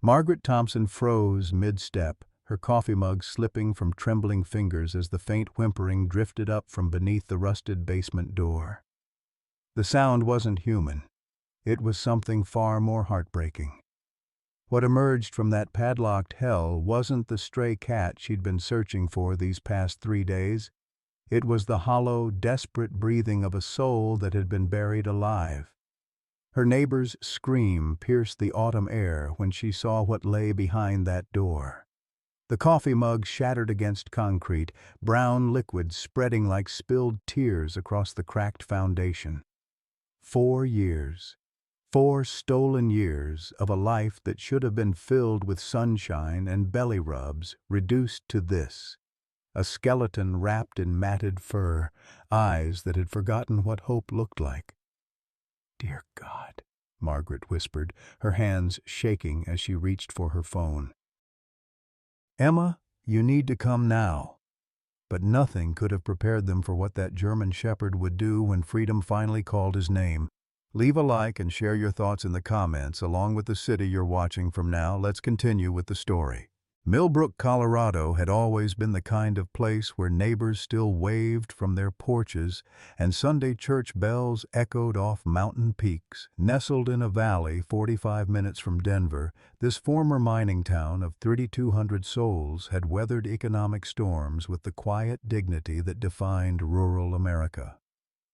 Margaret Thompson froze mid-step, her coffee mug slipping from trembling fingers as the faint whimpering drifted up from beneath the rusted basement door. The sound wasn't human. It was something far more heartbreaking. What emerged from that padlocked hell wasn't the stray cat she'd been searching for these past 3 days. It was the hollow, desperate breathing of a soul that had been buried alive. Her neighbor's scream pierced the autumn air when she saw what lay behind that door. The coffee mug shattered against concrete, brown liquid spreading like spilled tears across the cracked foundation. 4 years. 4 stolen years of a life that should have been filled with sunshine and belly rubs, reduced to this. A skeleton wrapped in matted fur, eyes that had forgotten what hope looked like. "Dear God," Margaret whispered, her hands shaking as she reached for her phone. "Emma, you need to come now." But nothing could have prepared them for what that German shepherd would do when freedom finally called his name. Leave a like and share your thoughts in the comments along with the city you're watching from now. Let's continue with the story. Millbrook, Colorado had always been the kind of place where neighbors still waved from their porches and Sunday church bells echoed off mountain peaks. Nestled in a valley 45 minutes from Denver, this former mining town of 3,200 souls had weathered economic storms with the quiet dignity that defined rural America.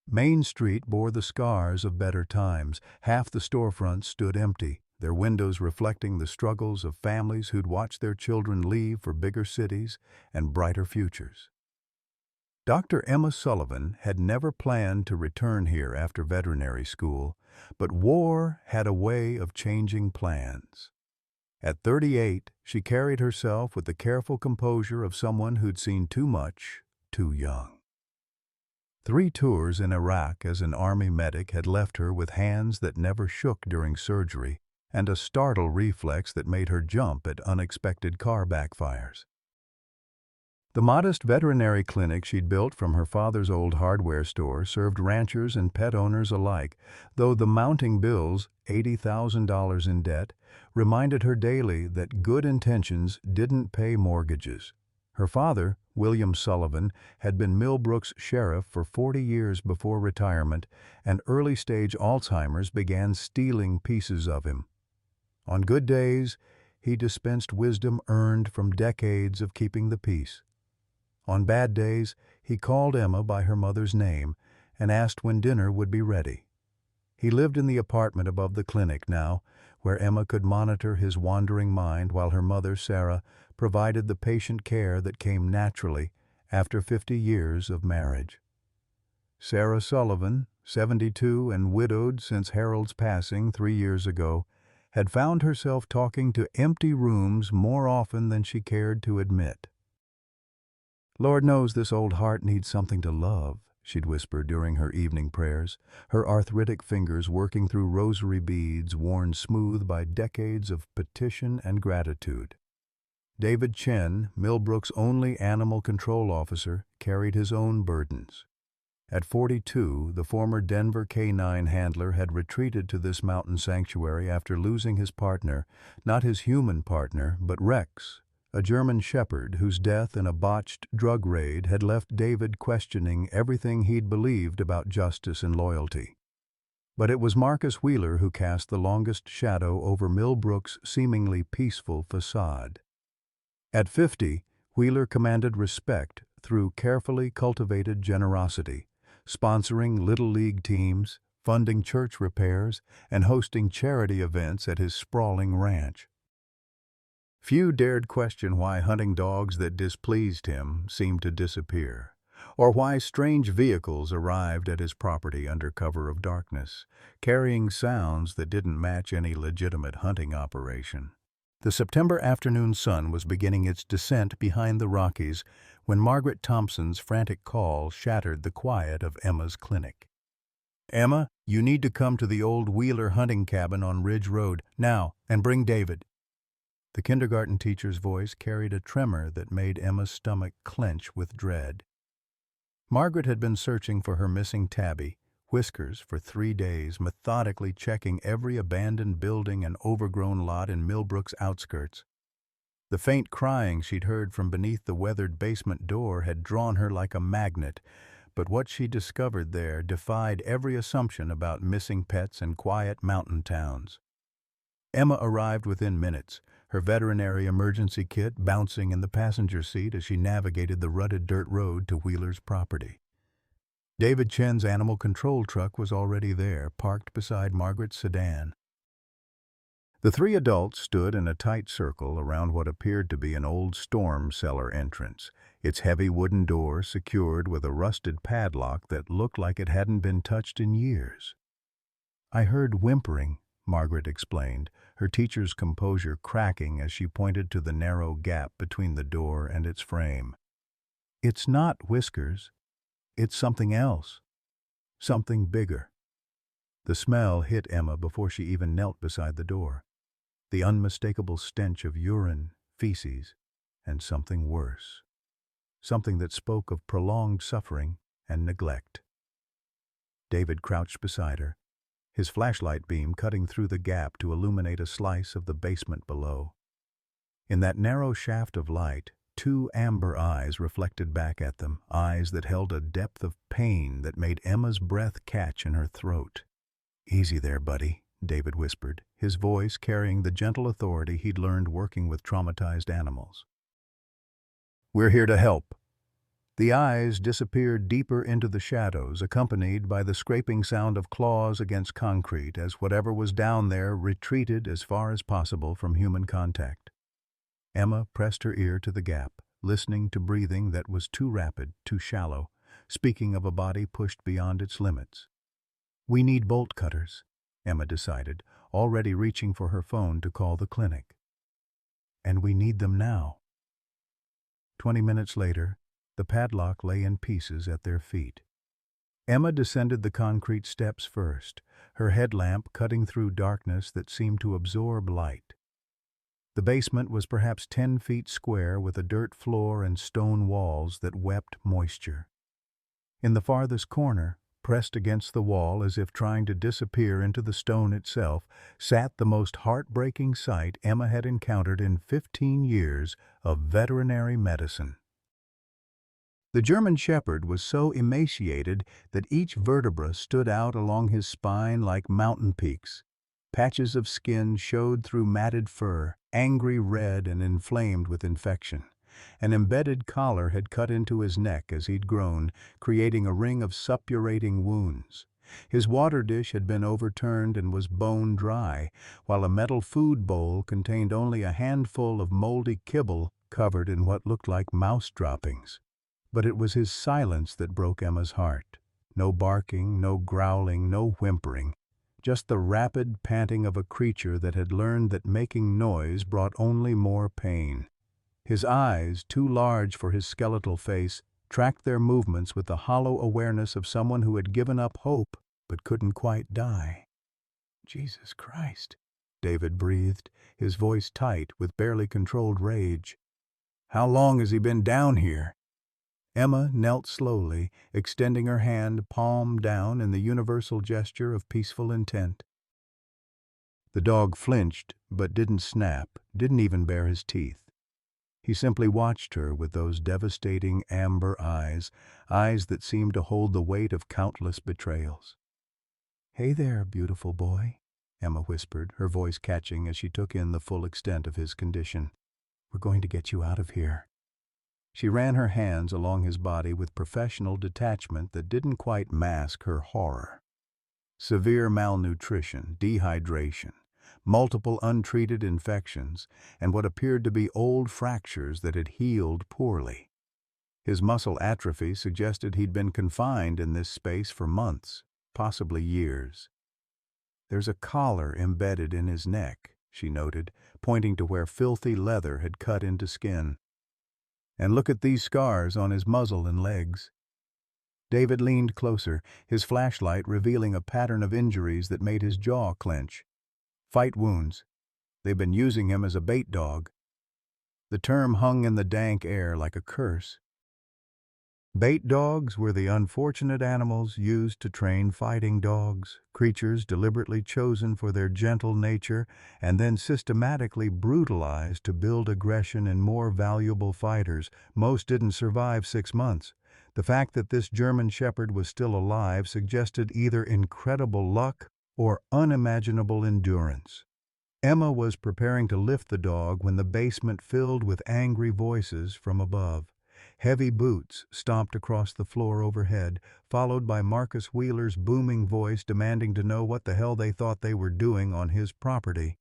Main Street bore the scars of better times. Half the storefronts stood empty, their windows reflecting the struggles of families who'd watched their children leave for bigger cities and brighter futures. Dr. Emma Sullivan had never planned to return here after veterinary school, but war had a way of changing plans. At 38, she carried herself with the careful composure of someone who'd seen too much, too young. 3 tours in Iraq as an Army medic had left her with hands that never shook during surgery and a startle reflex that made her jump at unexpected car backfires. The modest veterinary clinic she'd built from her father's old hardware store served ranchers and pet owners alike, though the mounting bills, $80,000 in debt, reminded her daily that good intentions didn't pay mortgages. Her father, William Sullivan, had been Millbrook's sheriff for 40 years before retirement, and early-stage Alzheimer's began stealing pieces of him. On good days, he dispensed wisdom earned from decades of keeping the peace. On bad days, he called Emma by her mother's name and asked when dinner would be ready. He lived in the apartment above the clinic now, where Emma could monitor his wandering mind while her mother, Sarah, provided the patient care that came naturally after 50 years of marriage. Sarah Sullivan, 72 and widowed since Harold's passing 3 years ago, had found herself talking to empty rooms more often than she cared to admit. "Lord knows this old heart needs something to love," she'd whisper during her evening prayers, her arthritic fingers working through rosary beads worn smooth by decades of petition and gratitude. David Chen, Millbrook's only animal control officer, carried his own burdens. At 42, the former Denver K-9 handler had retreated to this mountain sanctuary after losing his partner, not his human partner, but Rex, a German shepherd whose death in a botched drug raid had left David questioning everything he'd believed about justice and loyalty. But it was Marcus Wheeler who cast the longest shadow over Millbrook's seemingly peaceful facade. At 50, Wheeler commanded respect through carefully cultivated generosity, sponsoring Little League teams, funding church repairs, and hosting charity events at his sprawling ranch. Few dared question why hunting dogs that displeased him seemed to disappear, or why strange vehicles arrived at his property under cover of darkness, carrying sounds that didn't match any legitimate hunting operation. The September afternoon sun was beginning its descent behind the Rockies when Margaret Thompson's frantic call shattered the quiet of Emma's clinic. "Emma, you need to come to the old Wheeler hunting cabin on Ridge Road, now, and bring David." The kindergarten teacher's voice carried a tremor that made Emma's stomach clench with dread. Margaret had been searching for her missing Tabby, Whiskers, for 3 days, methodically checking every abandoned building and overgrown lot in Millbrook's outskirts. The faint crying she'd heard from beneath the weathered basement door had drawn her like a magnet, but what she discovered there defied every assumption about missing pets and quiet mountain towns. Emma arrived within minutes, her veterinary emergency kit bouncing in the passenger seat as she navigated the rutted dirt road to Wheeler's property. David Chen's animal control truck was already there, parked beside Margaret's sedan. The three adults stood in a tight circle around what appeared to be an old storm cellar entrance, its heavy wooden door secured with a rusted padlock that looked like it hadn't been touched in years. "I heard whimpering," Margaret explained, her teacher's composure cracking as she pointed to the narrow gap between the door and its frame. "It's not Whiskers. It's something else. Something bigger." The smell hit Emma before she even knelt beside the door. The unmistakable stench of urine, feces, and something worse. Something that spoke of prolonged suffering and neglect. David crouched beside her, his flashlight beam cutting through the gap to illuminate a slice of the basement below. In that narrow shaft of light, two amber eyes reflected back at them, eyes that held a depth of pain that made Emma's breath catch in her throat. "Easy there, buddy," David whispered, his voice carrying the gentle authority he'd learned working with traumatized animals. "We're here to help." The eyes disappeared deeper into the shadows, accompanied by the scraping sound of claws against concrete as whatever was down there retreated as far as possible from human contact. Emma pressed her ear to the gap, listening to breathing that was too rapid, too shallow, speaking of a body pushed beyond its limits. "We need bolt cutters," Emma decided, already reaching for her phone to call the clinic. "And we need them now." 20 minutes later, the padlock lay in pieces at their feet. Emma descended the concrete steps first, her headlamp cutting through darkness that seemed to absorb light. The basement was perhaps 10 feet square with a dirt floor and stone walls that wept moisture. In the farthest corner, pressed against the wall as if trying to disappear into the stone itself, sat the most heartbreaking sight Emma had encountered in 15 years of veterinary medicine. The German Shepherd was so emaciated that each vertebra stood out along his spine like mountain peaks. Patches of skin showed through matted fur, angry red and inflamed with infection. An embedded collar had cut into his neck as he'd grown, creating a ring of suppurating wounds. His water dish had been overturned and was bone dry, while a metal food bowl contained only a handful of moldy kibble covered in what looked like mouse droppings. But it was his silence that broke Emma's heart. No barking, no growling, no whimpering. Just the rapid panting of a creature that had learned that making noise brought only more pain. His eyes, too large for his skeletal face, tracked their movements with the hollow awareness of someone who had given up hope but couldn't quite die. "Jesus Christ," David breathed, his voice tight with barely controlled rage. "How long has he been down here?" Emma knelt slowly, extending her hand palm down in the universal gesture of peaceful intent. The dog flinched, but didn't snap, didn't even bare his teeth. He simply watched her with those devastating amber eyes, eyes that seemed to hold the weight of countless betrayals. "Hey there, beautiful boy," Emma whispered, her voice catching as she took in the full extent of his condition. "We're going to get you out of here." She ran her hands along his body with professional detachment that didn't quite mask her horror. Severe malnutrition, dehydration, multiple untreated infections, and what appeared to be old fractures that had healed poorly. His muscle atrophy suggested he'd been confined in this space for months, possibly years. "There's a collar embedded in his neck," she noted, pointing to where filthy leather had cut into skin. "And look at these scars on his muzzle and legs." David leaned closer, his flashlight revealing a pattern of injuries that made his jaw clench. "Fight wounds. They've been using him as a bait dog." The term hung in the dank air like a curse. Bait dogs were the unfortunate animals used to train fighting dogs, creatures deliberately chosen for their gentle nature and then systematically brutalized to build aggression in more valuable fighters. Most didn't survive 6 months. The fact that this German Shepherd was still alive suggested either incredible luck or unimaginable endurance. Emma was preparing to lift the dog when the basement filled with angry voices from above. Heavy boots stomped across the floor overhead, followed by Marcus Wheeler's booming voice demanding to know what the hell they thought they were doing on his property.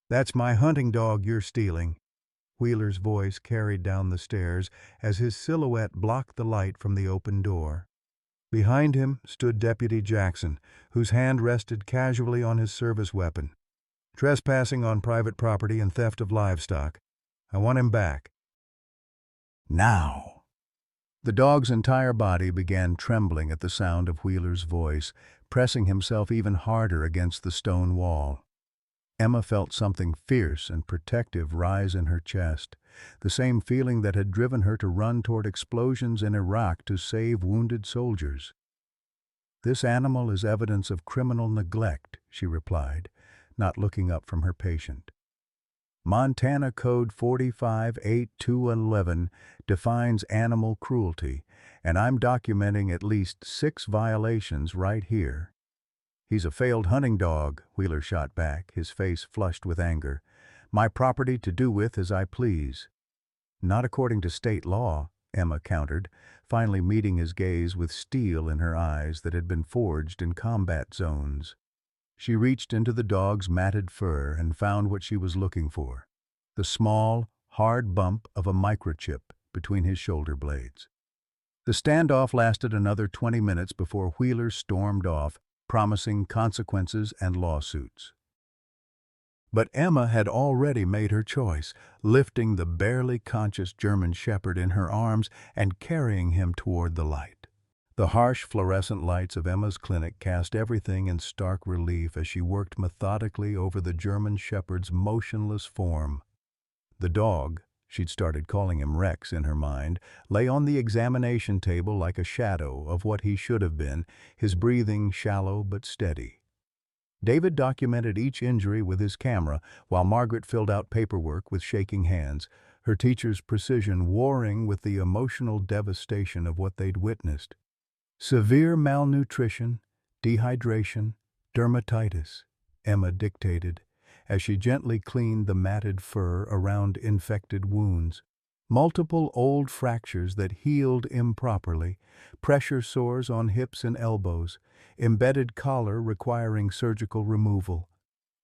"That's my hunting dog you're stealing." Wheeler's voice carried down the stairs as his silhouette blocked the light from the open door. Behind him stood Deputy Jackson, whose hand rested casually on his service weapon. "Trespassing on private property and theft of livestock. I want him back. Now." The dog's entire body began trembling at the sound of Wheeler's voice, pressing himself even harder against the stone wall. Emma felt something fierce and protective rise in her chest, the same feeling that had driven her to run toward explosions in Iraq to save wounded soldiers. "This animal is evidence of criminal neglect," she replied, not looking up from her patient. Montana Code 458211 defines animal cruelty, and I'm documenting at least 6 violations right here. "He's a failed hunting dog," Wheeler shot back, his face flushed with anger. "My property to do with as I please." "Not according to state law," Emma countered, finally meeting his gaze with steel in her eyes that had been forged in combat zones. She reached into the dog's matted fur and found what she was looking for, the small, hard bump of a microchip between his shoulder blades. The standoff lasted another 20 minutes before Wheeler stormed off, promising consequences and lawsuits. But Emma had already made her choice, lifting the barely conscious German Shepherd in her arms and carrying him toward the light. The harsh fluorescent lights of Emma's clinic cast everything in stark relief as she worked methodically over the German Shepherd's motionless form. The dog, she'd started calling him Rex in her mind, lay on the examination table like a shadow of what he should have been, his breathing shallow but steady. David documented each injury with his camera, while Margaret filled out paperwork with shaking hands, her teacher's precision warring with the emotional devastation of what they'd witnessed. "Severe malnutrition, dehydration, dermatitis," Emma dictated, as she gently cleaned the matted fur around infected wounds. "Multiple old fractures that healed improperly, pressure sores on hips and elbows, embedded collar requiring surgical removal."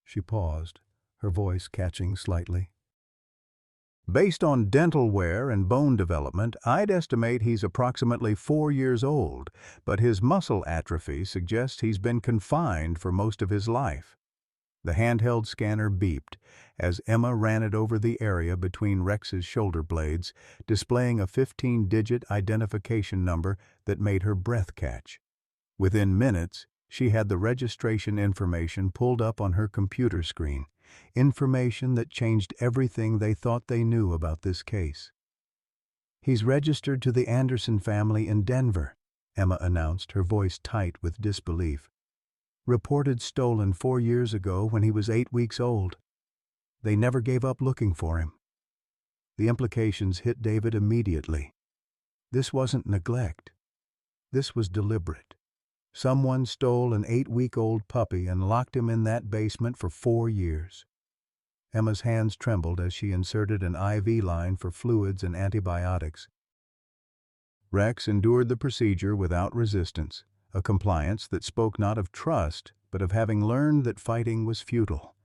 She paused, her voice catching slightly. "Based on dental wear and bone development, I'd estimate he's approximately 4 years old, but his muscle atrophy suggests he's been confined for most of his life." The handheld scanner beeped as Emma ran it over the area between Rex's shoulder blades, displaying a 15-digit identification number that made her breath catch. Within minutes, she had the registration information pulled up on her computer screen, information that changed everything they thought they knew about this case. "He's registered to the Anderson family in Denver," Emma announced, her voice tight with disbelief. "Reported stolen 4 years ago when he was 8 weeks old. They never gave up looking for him." The implications hit David immediately. This wasn't neglect. This was deliberate. Someone stole an 8-week-old puppy and locked him in that basement for 4 years. Emma's hands trembled as she inserted an IV line for fluids and antibiotics. Rex endured the procedure without resistance, a compliance that spoke not of trust, but of having learned that fighting was futile.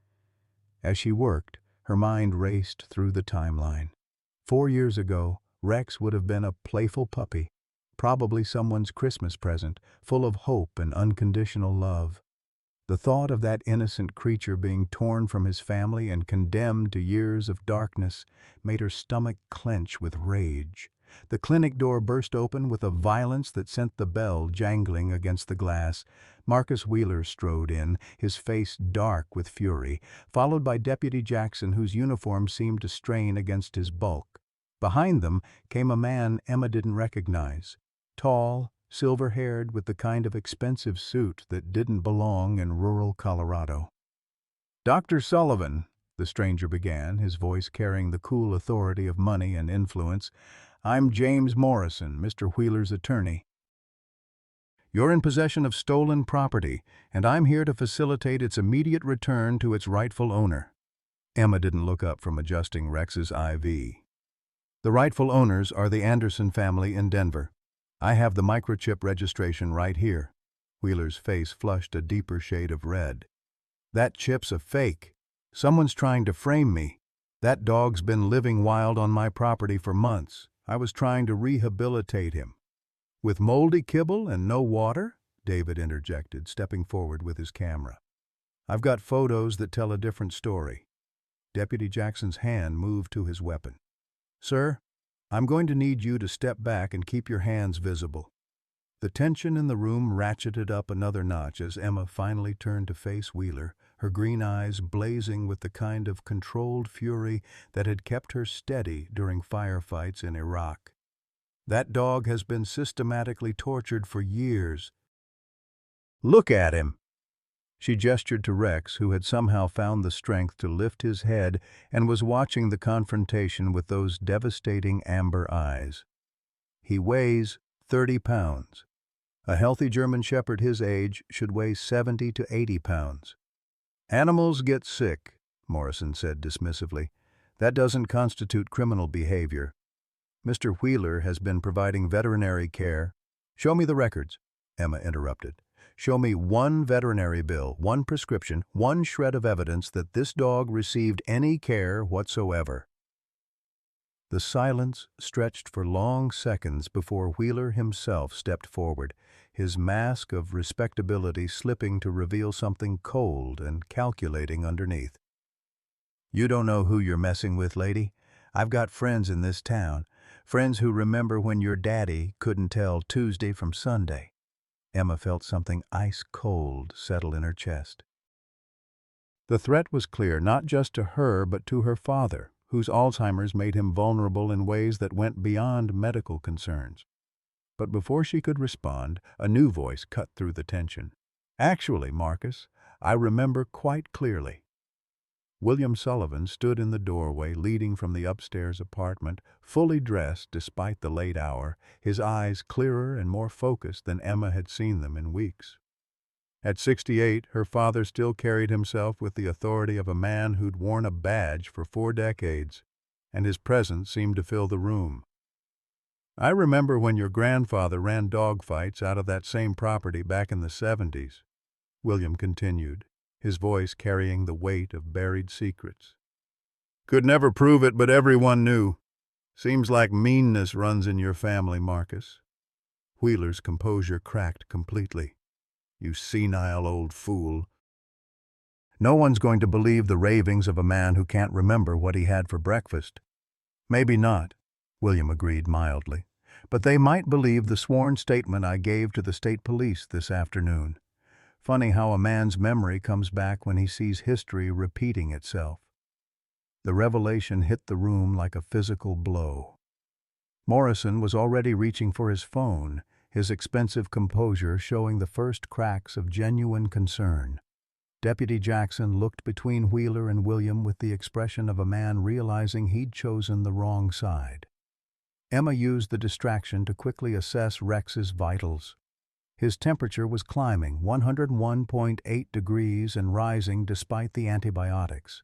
As she worked, her mind raced through the timeline. 4 years ago, Rex would have been a playful puppy, probably someone's Christmas present, full of hope and unconditional love. The thought of that innocent creature being torn from his family and condemned to years of darkness made her stomach clench with rage. The clinic door burst open with a violence that sent the bell jangling against the glass. Marcus Wheeler strode in, his face dark with fury, followed by Deputy Jackson, whose uniform seemed to strain against his bulk. Behind them came a man Emma didn't recognize. Tall, silver-haired, with the kind of expensive suit that didn't belong in rural Colorado. "Dr. Sullivan," the stranger began, his voice carrying the cool authority of money and influence, "I'm James Morrison, Mr. Wheeler's attorney. You're in possession of stolen property, and I'm here to facilitate its immediate return to its rightful owner." Emma didn't look up from adjusting Rex's IV. "The rightful owners are the Anderson family in Denver. I have the microchip registration right here." Wheeler's face flushed a deeper shade of red. "That chip's a fake. Someone's trying to frame me. That dog's been living wild on my property for months. I was trying to rehabilitate him." "With moldy kibble and no water?" David interjected, stepping forward with his camera. "I've got photos that tell a different story." Deputy Jackson's hand moved to his weapon. "Sir, I'm going to need you to step back and keep your hands visible." The tension in the room ratcheted up another notch as Emma finally turned to face Wheeler, her green eyes blazing with the kind of controlled fury that had kept her steady during firefights in Iraq. "That dog has been systematically tortured for years. Look at him." She gestured to Rex, who had somehow found the strength to lift his head and was watching the confrontation with those devastating amber eyes. "He weighs 30 pounds. A healthy German Shepherd his age should weigh 70 to 80 pounds. Animals get sick," Morrison said dismissively. "That doesn't constitute criminal behavior. Mr. Wheeler has been providing veterinary care." "Show me the records," Emma interrupted. "Show me one veterinary bill, one prescription, one shred of evidence that this dog received any care whatsoever." The silence stretched for long seconds before Wheeler himself stepped forward, his mask of respectability slipping to reveal something cold and calculating underneath. "You don't know who you're messing with, lady. I've got friends in this town, friends who remember when your daddy couldn't tell Tuesday from Sunday." Emma felt something ice-cold settle in her chest. The threat was clear not just to her but to her father, whose Alzheimer's made him vulnerable in ways that went beyond medical concerns. But before she could respond, a new voice cut through the tension. "Actually, Marcus, I remember quite clearly." William Sullivan stood in the doorway leading from the upstairs apartment, fully dressed despite the late hour, his eyes clearer and more focused than Emma had seen them in weeks. At 68, her father still carried himself with the authority of a man who'd worn a badge for 4 decades, and his presence seemed to fill the room. "I remember when your grandfather ran dogfights out of that same property back in the 70s, William continued, his voice carrying the weight of buried secrets. "Could never prove it, but everyone knew. Seems like meanness runs in your family, Marcus." Wheeler's composure cracked completely. "You senile old fool. No one's going to believe the ravings of a man who can't remember what he had for breakfast." "Maybe not," William agreed mildly, "but they might believe the sworn statement I gave to the state police this afternoon. Funny how a man's memory comes back when he sees history repeating itself." The revelation hit the room like a physical blow. Morrison was already reaching for his phone, his expensive composure showing the first cracks of genuine concern. Deputy Jackson looked between Wheeler and William with the expression of a man realizing he'd chosen the wrong side. Emma used the distraction to quickly assess Rex's vitals. His temperature was climbing, 101.8 degrees and rising despite the antibiotics.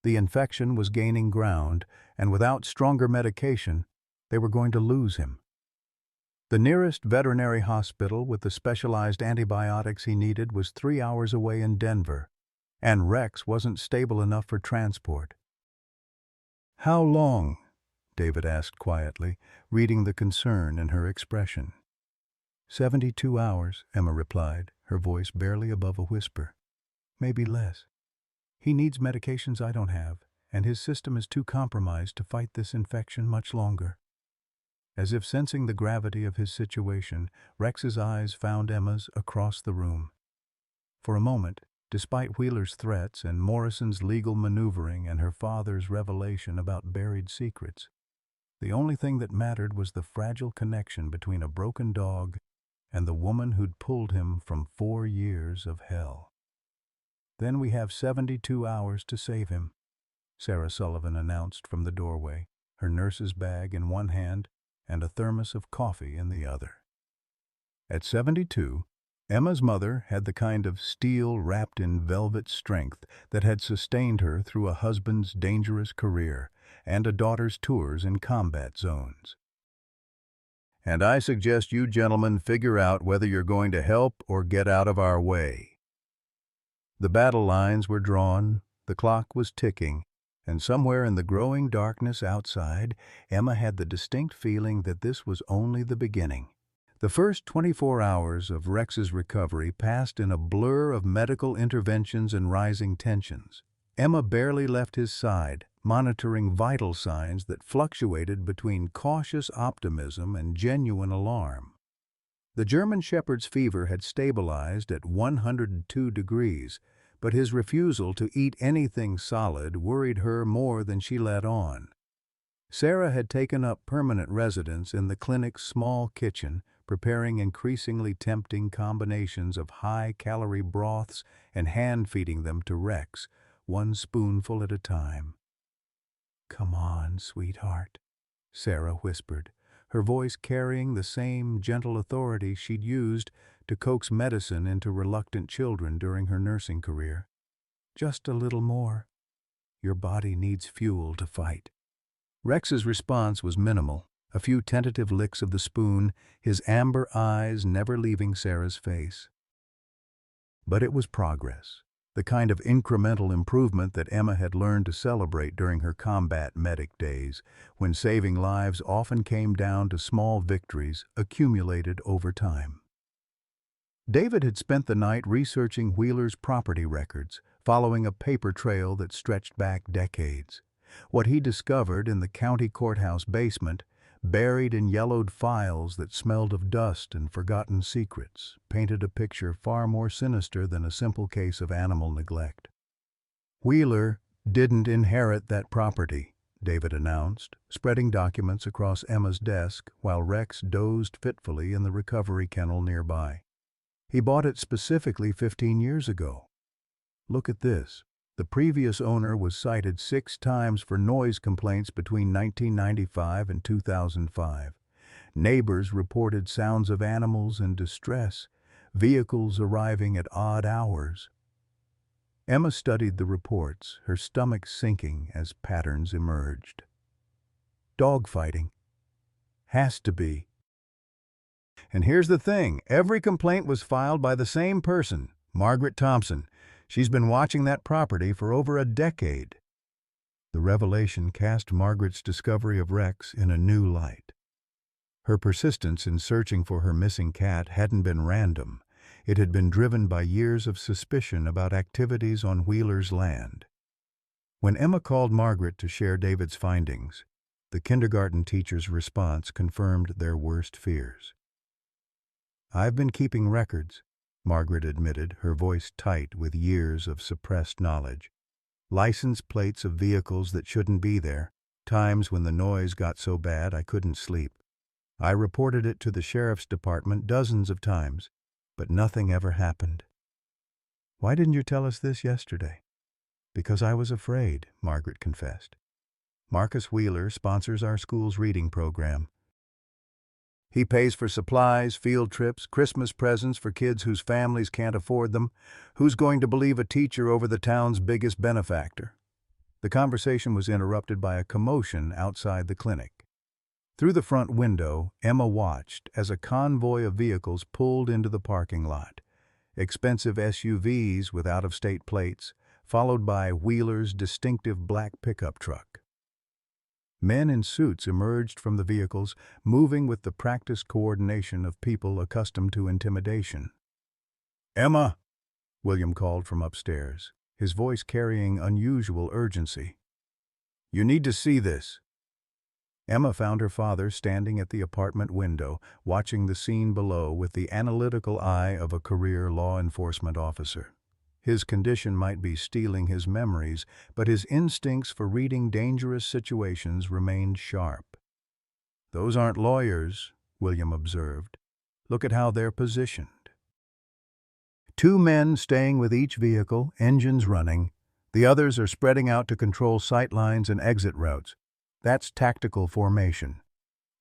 The infection was gaining ground, and without stronger medication, they were going to lose him. The nearest veterinary hospital with the specialized antibiotics he needed was 3 hours away in Denver, and Rex wasn't stable enough for transport. "How long?" David asked quietly, reading the concern in her expression. 72 hours, Emma replied, her voice barely above a whisper. "Maybe less. He needs medications I don't have, and his system is too compromised to fight this infection much longer." As if sensing the gravity of his situation, Rex's eyes found Emma's across the room. For a moment, despite Wheeler's threats and Morrison's legal maneuvering and her father's revelation about buried secrets, The only thing that mattered was the fragile connection between a broken dog and the woman who'd pulled him from 4 years of hell. "Then we have 72 hours to save him," Sarah Sullivan announced from the doorway, her nurse's bag in one hand and a thermos of coffee in the other. At 72, Emma's mother had the kind of steel wrapped in velvet strength that had sustained her through a husband's dangerous career and a daughter's tours in combat zones. "And I suggest you gentlemen figure out whether you're going to help or get out of our way." The battle lines were drawn, the clock was ticking, and somewhere in the growing darkness outside, Emma had the distinct feeling that this was only the beginning. The first 24 hours of Rex's recovery passed in a blur of medical interventions and rising tensions. Emma barely left his side, monitoring vital signs that fluctuated between cautious optimism and genuine alarm. The German Shepherd's fever had stabilized at 102 degrees, but his refusal to eat anything solid worried her more than she let on. Sarah had taken up permanent residence in the clinic's small kitchen, preparing increasingly tempting combinations of high-calorie broths and hand-feeding them to Rex, one spoonful at a time. "Come on, sweetheart," Sarah whispered, her voice carrying the same gentle authority she'd used to coax medicine into reluctant children during her nursing career. "Just a little more. Your body needs fuel to fight." Rex's response was minimal, a few tentative licks of the spoon, his amber eyes never leaving Sarah's face. But it was progress, the kind of incremental improvement that Emma had learned to celebrate during her combat medic days, when saving lives often came down to small victories accumulated over time. David had spent the night researching Wheeler's property records, following a paper trail that stretched back decades. What he discovered in the county courthouse basement, buried in yellowed files that smelled of dust and forgotten secrets, painted a picture far more sinister than a simple case of animal neglect. "Wheeler didn't inherit that property," David announced, spreading documents across Emma's desk while Rex dozed fitfully in the recovery kennel nearby. "He bought it specifically 15 years ago. Look at this. The previous owner was cited 6 times for noise complaints between 1995 and 2005. Neighbors reported sounds of animals in distress, vehicles arriving at odd hours." Emma studied the reports, her stomach sinking as patterns emerged. "Dogfighting. Has to be. And here's the thing, every complaint was filed by the same person, Margaret Thompson. She's been watching that property for over a decade." The revelation cast Margaret's discovery of Rex in a new light. Her persistence in searching for her missing cat hadn't been random. It had been driven by years of suspicion about activities on Wheeler's land. When Emma called Margaret to share David's findings, the kindergarten teacher's response confirmed their worst fears. "I've been keeping records," Margaret admitted, her voice tight with years of suppressed knowledge. "License plates of vehicles that shouldn't be there, times when the noise got so bad I couldn't sleep. I reported it to the sheriff's department dozens of times, but nothing ever happened." "Why didn't you tell us this yesterday?" "Because I was afraid," Margaret confessed. "Marcus Wheeler sponsors our school's reading program. He pays for supplies, field trips, Christmas presents for kids whose families can't afford them. Who's going to believe a teacher over the town's biggest benefactor?" The conversation was interrupted by a commotion outside the clinic. Through the front window, Emma watched as a convoy of vehicles pulled into the parking lot. Expensive SUVs with out-of-state plates, followed by Wheeler's distinctive black pickup truck. Men in suits emerged from the vehicles, moving with the practiced coordination of people accustomed to intimidation. "Emma!" William called from upstairs, his voice carrying unusual urgency. "You need to see this." Emma found her father standing at the apartment window, watching the scene below with the analytical eye of a career law enforcement officer. His condition might be stealing his memories, but his instincts for reading dangerous situations remained sharp. "Those aren't lawyers," William observed. "Look at how they're positioned. Two men staying with each vehicle, engines running. The others are spreading out to control sight lines and exit routes. That's tactical formation.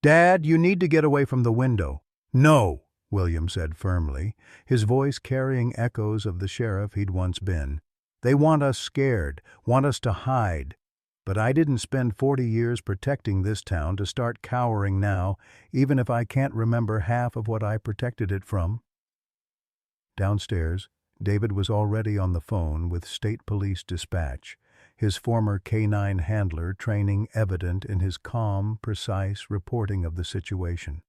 Dad, you need to get away from the window." "No," William said firmly, his voice carrying echoes of the sheriff he'd once been. "They want us scared, want us to hide. But I didn't spend 40 years protecting this town to start cowering now, even if I can't remember half of what I protected it from." Downstairs, David was already on the phone with State Police Dispatch, his former K-9 handler training evident in his calm, precise reporting of the situation.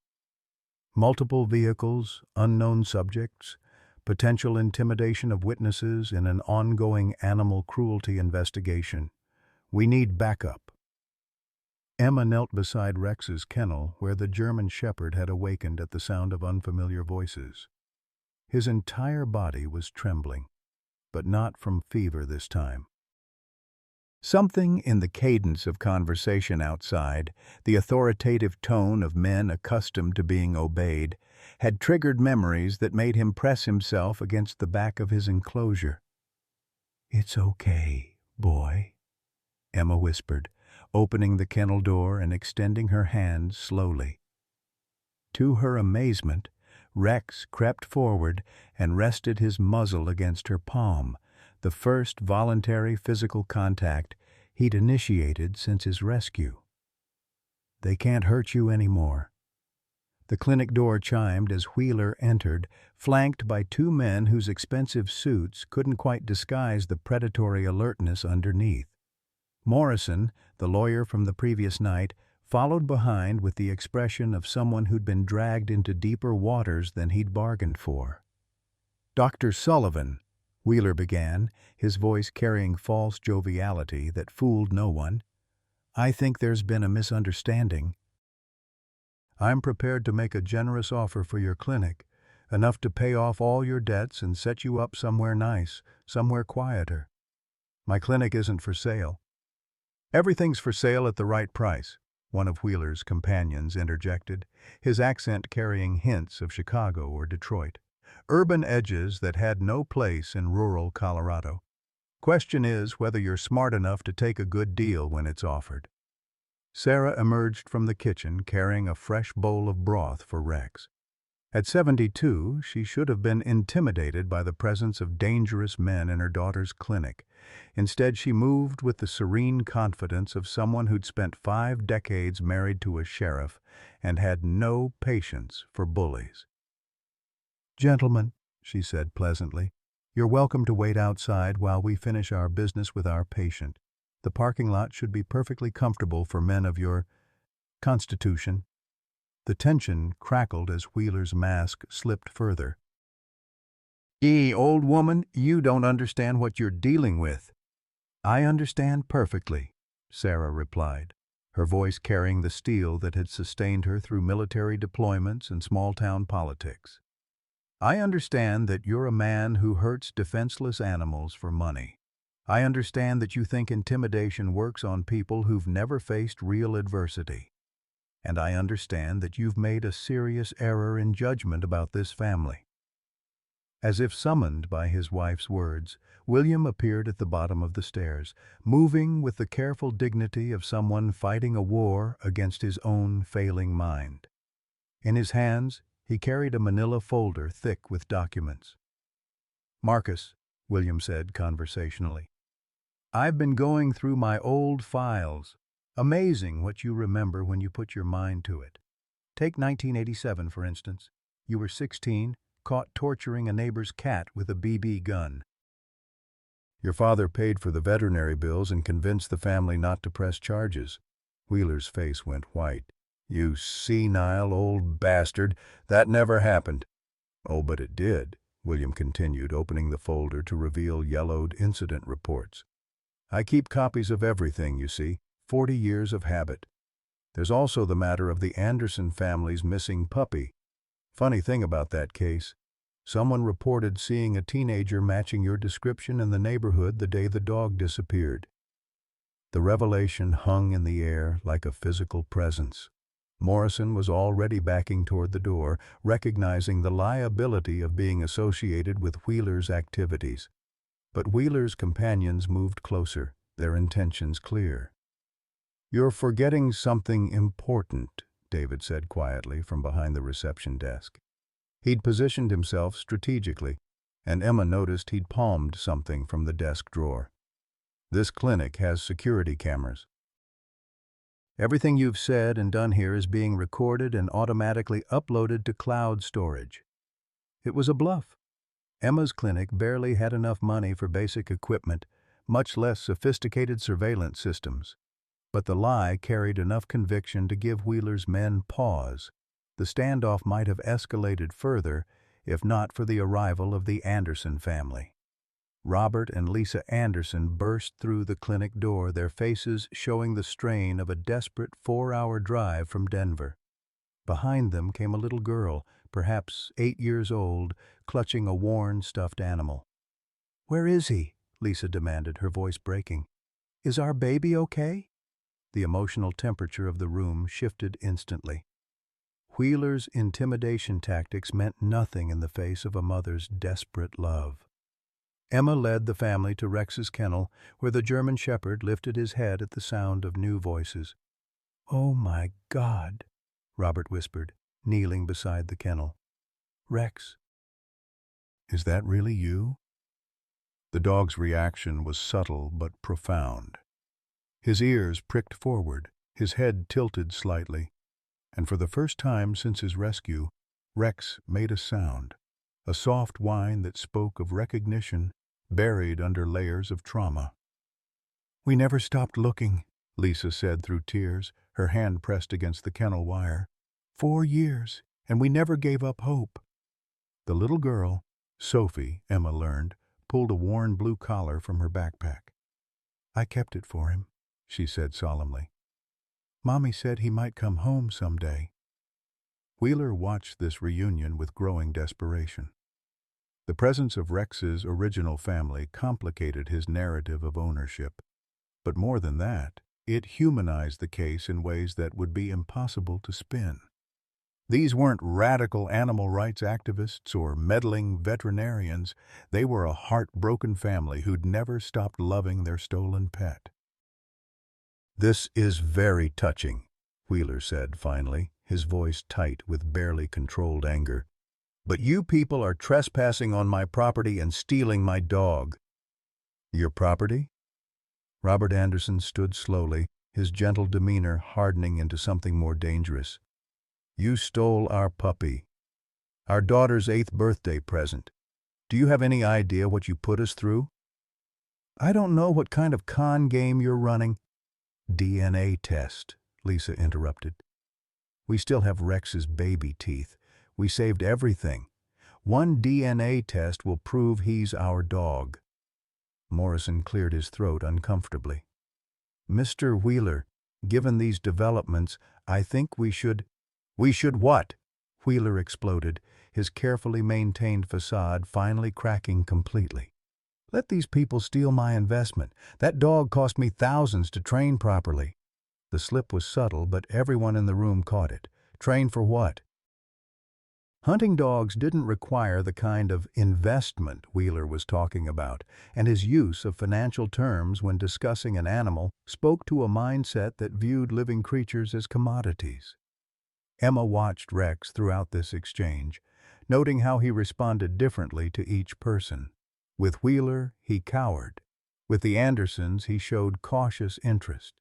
Multiple vehicles, unknown subjects, potential intimidation of witnesses in an ongoing animal cruelty investigation. "We need backup." Emma knelt beside Rex's kennel where the German shepherd had awakened at the sound of unfamiliar voices. His entire body was trembling, but not from fever this time. Something in the cadence of conversation outside, the authoritative tone of men accustomed to being obeyed, had triggered memories that made him press himself against the back of his enclosure. "It's okay, boy," Emma whispered, opening the kennel door and extending her hand slowly. To her amazement, Rex crept forward and rested his muzzle against her palm, the first voluntary physical contact he'd initiated since his rescue. "They can't hurt you anymore." The clinic door chimed as Wheeler entered, flanked by two men whose expensive suits couldn't quite disguise the predatory alertness underneath. Morrison, the lawyer from the previous night, followed behind with the expression of someone who'd been dragged into deeper waters than he'd bargained for. "Dr. Sullivan," Wheeler began, his voice carrying false joviality that fooled no one, "I think there's been a misunderstanding. I'm prepared to make a generous offer for your clinic, enough to pay off all your debts and set you up somewhere nice, somewhere quieter. My clinic isn't for sale." "Everything's for sale at the right price," one of Wheeler's companions interjected, his accent carrying hints of Chicago or Detroit. "Urban edges that had no place in rural Colorado. Question is whether you're smart enough to take a good deal when it's offered." Sarah emerged from the kitchen carrying a fresh bowl of broth for Rex. At 72, she should have been intimidated by the presence of dangerous men in her daughter's clinic. Instead, she moved with the serene confidence of someone who'd spent 5 decades married to a sheriff and had no patience for bullies. "Gentlemen," she said pleasantly, "you're welcome to wait outside while we finish our business with our patient. The parking lot should be perfectly comfortable for men of your constitution." The tension crackled as Wheeler's mask slipped further. Old woman, you don't understand what you're dealing with." "I understand perfectly," Sarah replied, her voice carrying the steel that had sustained her through military deployments and small-town politics. "I understand that you're a man who hurts defenseless animals for money. I understand that you think intimidation works on people who've never faced real adversity. And I understand that you've made a serious error in judgment about this family." As if summoned by his wife's words, William appeared at the bottom of the stairs, moving with the careful dignity of someone fighting a war against his own failing mind. In his hands, he carried a manila folder thick with documents. "Marcus," William said conversationally, "I've been going through my old files. Amazing what you remember when you put your mind to it. Take 1987, for instance. You were 16, caught torturing a neighbor's cat with a BB gun. Your father paid for the veterinary bills and convinced the family not to press charges." Wheeler's face went white. "You senile old bastard, that never happened." "Oh, but it did," William continued, opening the folder to reveal yellowed incident reports. "I keep copies of everything, you see. 40 years of habit. There's also the matter of the Anderson family's missing puppy. Funny thing about that case, someone reported seeing a teenager matching your description in the neighborhood the day the dog disappeared." The revelation hung in the air like a physical presence. Morrison was already backing toward the door, recognizing the liability of being associated with Wheeler's activities. But Wheeler's companions moved closer, their intentions clear. "You're forgetting something important," David said quietly from behind the reception desk. He'd positioned himself strategically, and Emma noticed he'd palmed something from the desk drawer. "This clinic has security cameras. Everything you've said and done here is being recorded and automatically uploaded to cloud storage." It was a bluff. Emma's clinic barely had enough money for basic equipment, much less sophisticated surveillance systems. But the lie carried enough conviction to give Wheeler's men pause. The standoff might have escalated further if not for the arrival of the Anderson family. Robert and Lisa Anderson burst through the clinic door, their faces showing the strain of a desperate 4-hour drive from Denver. Behind them came a little girl, perhaps 8 years old, clutching a worn, stuffed animal. "Where is he?" Lisa demanded, her voice breaking. "Is our baby okay?" The emotional temperature of the room shifted instantly. Wheeler's intimidation tactics meant nothing in the face of a mother's desperate love. Emma led the family to Rex's kennel, where the German shepherd lifted his head at the sound of new voices. "Oh my God," Robert whispered, kneeling beside the kennel. "Rex." "Is that really you?" The dog's reaction was subtle but profound. His ears pricked forward, his head tilted slightly, and for the first time since his rescue, Rex made a sound, a soft whine that spoke of recognition buried under layers of trauma. "We never stopped looking," Lisa said through tears, her hand pressed against the kennel wire. 4 years, and we never gave up hope." The little girl, Sophie, Emma learned, pulled a worn blue collar from her backpack. "I kept it for him," she said solemnly. "Mommy said he might come home someday." Wheeler watched this reunion with growing desperation. The presence of Rex's original family complicated his narrative of ownership. But more than that, it humanized the case in ways that would be impossible to spin. These weren't radical animal rights activists or meddling veterinarians. They were a heartbroken family who'd never stopped loving their stolen pet. "This is very touching," Wheeler said finally, his voice tight with barely controlled anger. "But you people are trespassing on my property and stealing my dog." "Your property?" Robert Anderson stood slowly, his gentle demeanor hardening into something more dangerous. "You stole our puppy. Our daughter's 8th birthday present. Do you have any idea what you put us through?" "I don't know what kind of con game you're running." "DNA test," Lisa interrupted. "We still have Rex's baby teeth. We saved everything. One DNA test will prove he's our dog." Morrison cleared his throat uncomfortably. "Mr. Wheeler, given these developments, I think we should—" "We should what?" Wheeler exploded, his carefully maintained facade finally cracking completely. "Let these people steal my investment. That dog cost me thousands to train properly." The slip was subtle, but everyone in the room caught it. Train for what? Hunting dogs didn't require the kind of investment Wheeler was talking about, and his use of financial terms when discussing an animal spoke to a mindset that viewed living creatures as commodities. Emma watched Rex throughout this exchange, noting how he responded differently to each person. With Wheeler, he cowered. With the Andersons, he showed cautious interest.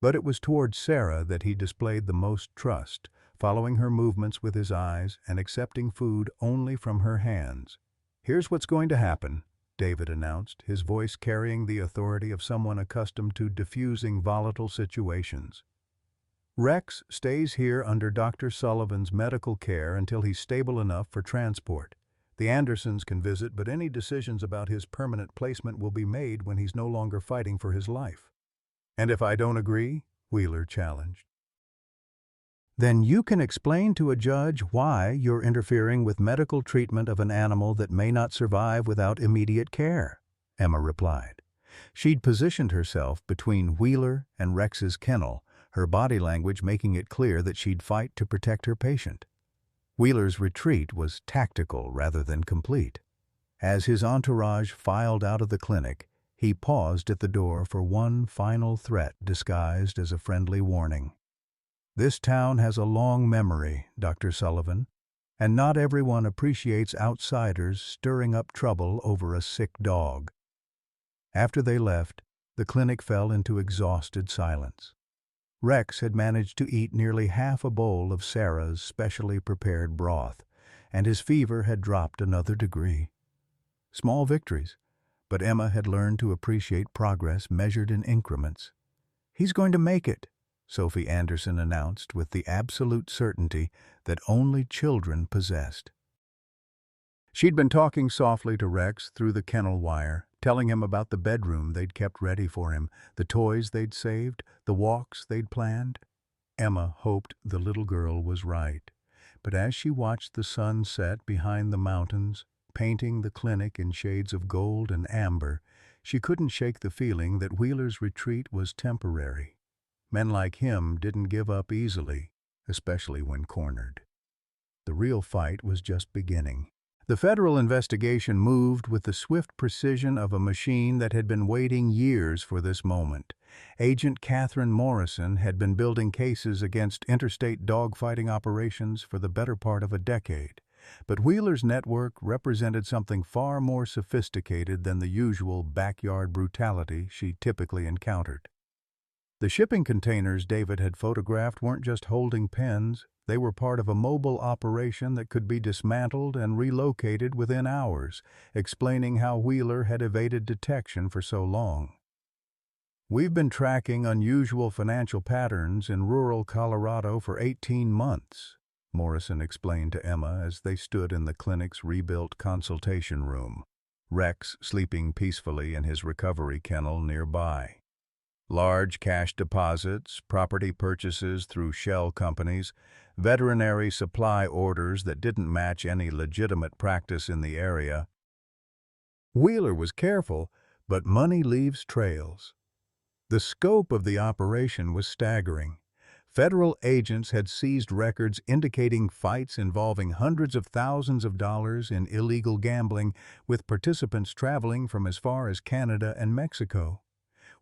But it was toward Sarah that he displayed the most trust, following her movements with his eyes and accepting food only from her hands. "Here's what's going to happen," David announced, his voice carrying the authority of someone accustomed to diffusing volatile situations. "Rex stays here under Dr. Sullivan's medical care until he's stable enough for transport. The Andersons can visit, but any decisions about his permanent placement will be made when he's no longer fighting for his life." "And if I don't agree?" Wheeler challenged. "Then you can explain to a judge why you're interfering with medical treatment of an animal that may not survive without immediate care," Emma replied. She'd positioned herself between Wheeler and Rex's kennel, her body language making it clear that she'd fight to protect her patient. Wheeler's retreat was tactical rather than complete. As his entourage filed out of the clinic, he paused at the door for one final threat disguised as a friendly warning. "This town has a long memory, Dr. Sullivan, and not everyone appreciates outsiders stirring up trouble over a sick dog." After they left, the clinic fell into exhausted silence. Rex had managed to eat nearly half a bowl of Sarah's specially prepared broth, and his fever had dropped another degree. Small victories, but Emma had learned to appreciate progress measured in increments. "He's going to make it," Sophie Anderson announced with the absolute certainty that only children possessed. She'd been talking softly to Rex through the kennel wire, telling him about the bedroom they'd kept ready for him, the toys they'd saved, the walks they'd planned. Emma hoped the little girl was right, but as she watched the sun set behind the mountains, painting the clinic in shades of gold and amber, she couldn't shake the feeling that Wheeler's retreat was temporary. Men like him didn't give up easily, especially when cornered. The real fight was just beginning. The federal investigation moved with the swift precision of a machine that had been waiting years for this moment. Agent Catherine Morrison had been building cases against interstate dogfighting operations for the better part of a decade. But Wheeler's network represented something far more sophisticated than the usual backyard brutality she typically encountered. The shipping containers David had photographed weren't just holding pens, they were part of a mobile operation that could be dismantled and relocated within hours, explaining how Wheeler had evaded detection for so long. "We've been tracking unusual financial patterns in rural Colorado for 18 months, Morrison explained to Emma as they stood in the clinic's rebuilt consultation room, Rex sleeping peacefully in his recovery kennel nearby. Large cash deposits, property purchases through shell companies, veterinary supply orders that didn't match any legitimate practice in the area. Wheeler was careful, but money leaves trails. The scope of the operation was staggering. Federal agents had seized records indicating fights involving hundreds of thousands of dollars in illegal gambling, with participants traveling from as far as Canada and Mexico.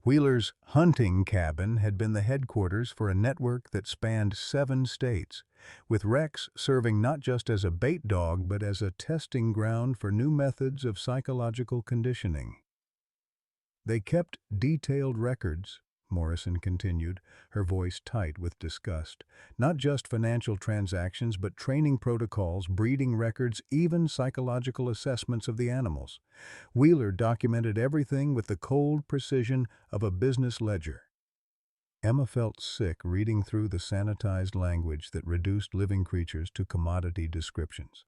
Wheeler's hunting cabin had been the headquarters for a network that spanned 7 states, with Rex serving not just as a bait dog but as a testing ground for new methods of psychological conditioning. "They kept detailed records," Morrison continued, her voice tight with disgust. "Not just financial transactions, but training protocols, breeding records, even psychological assessments of the animals. Wheeler documented everything with the cold precision of a business ledger." Emma felt sick reading through the sanitized language that reduced living creatures to commodity descriptions.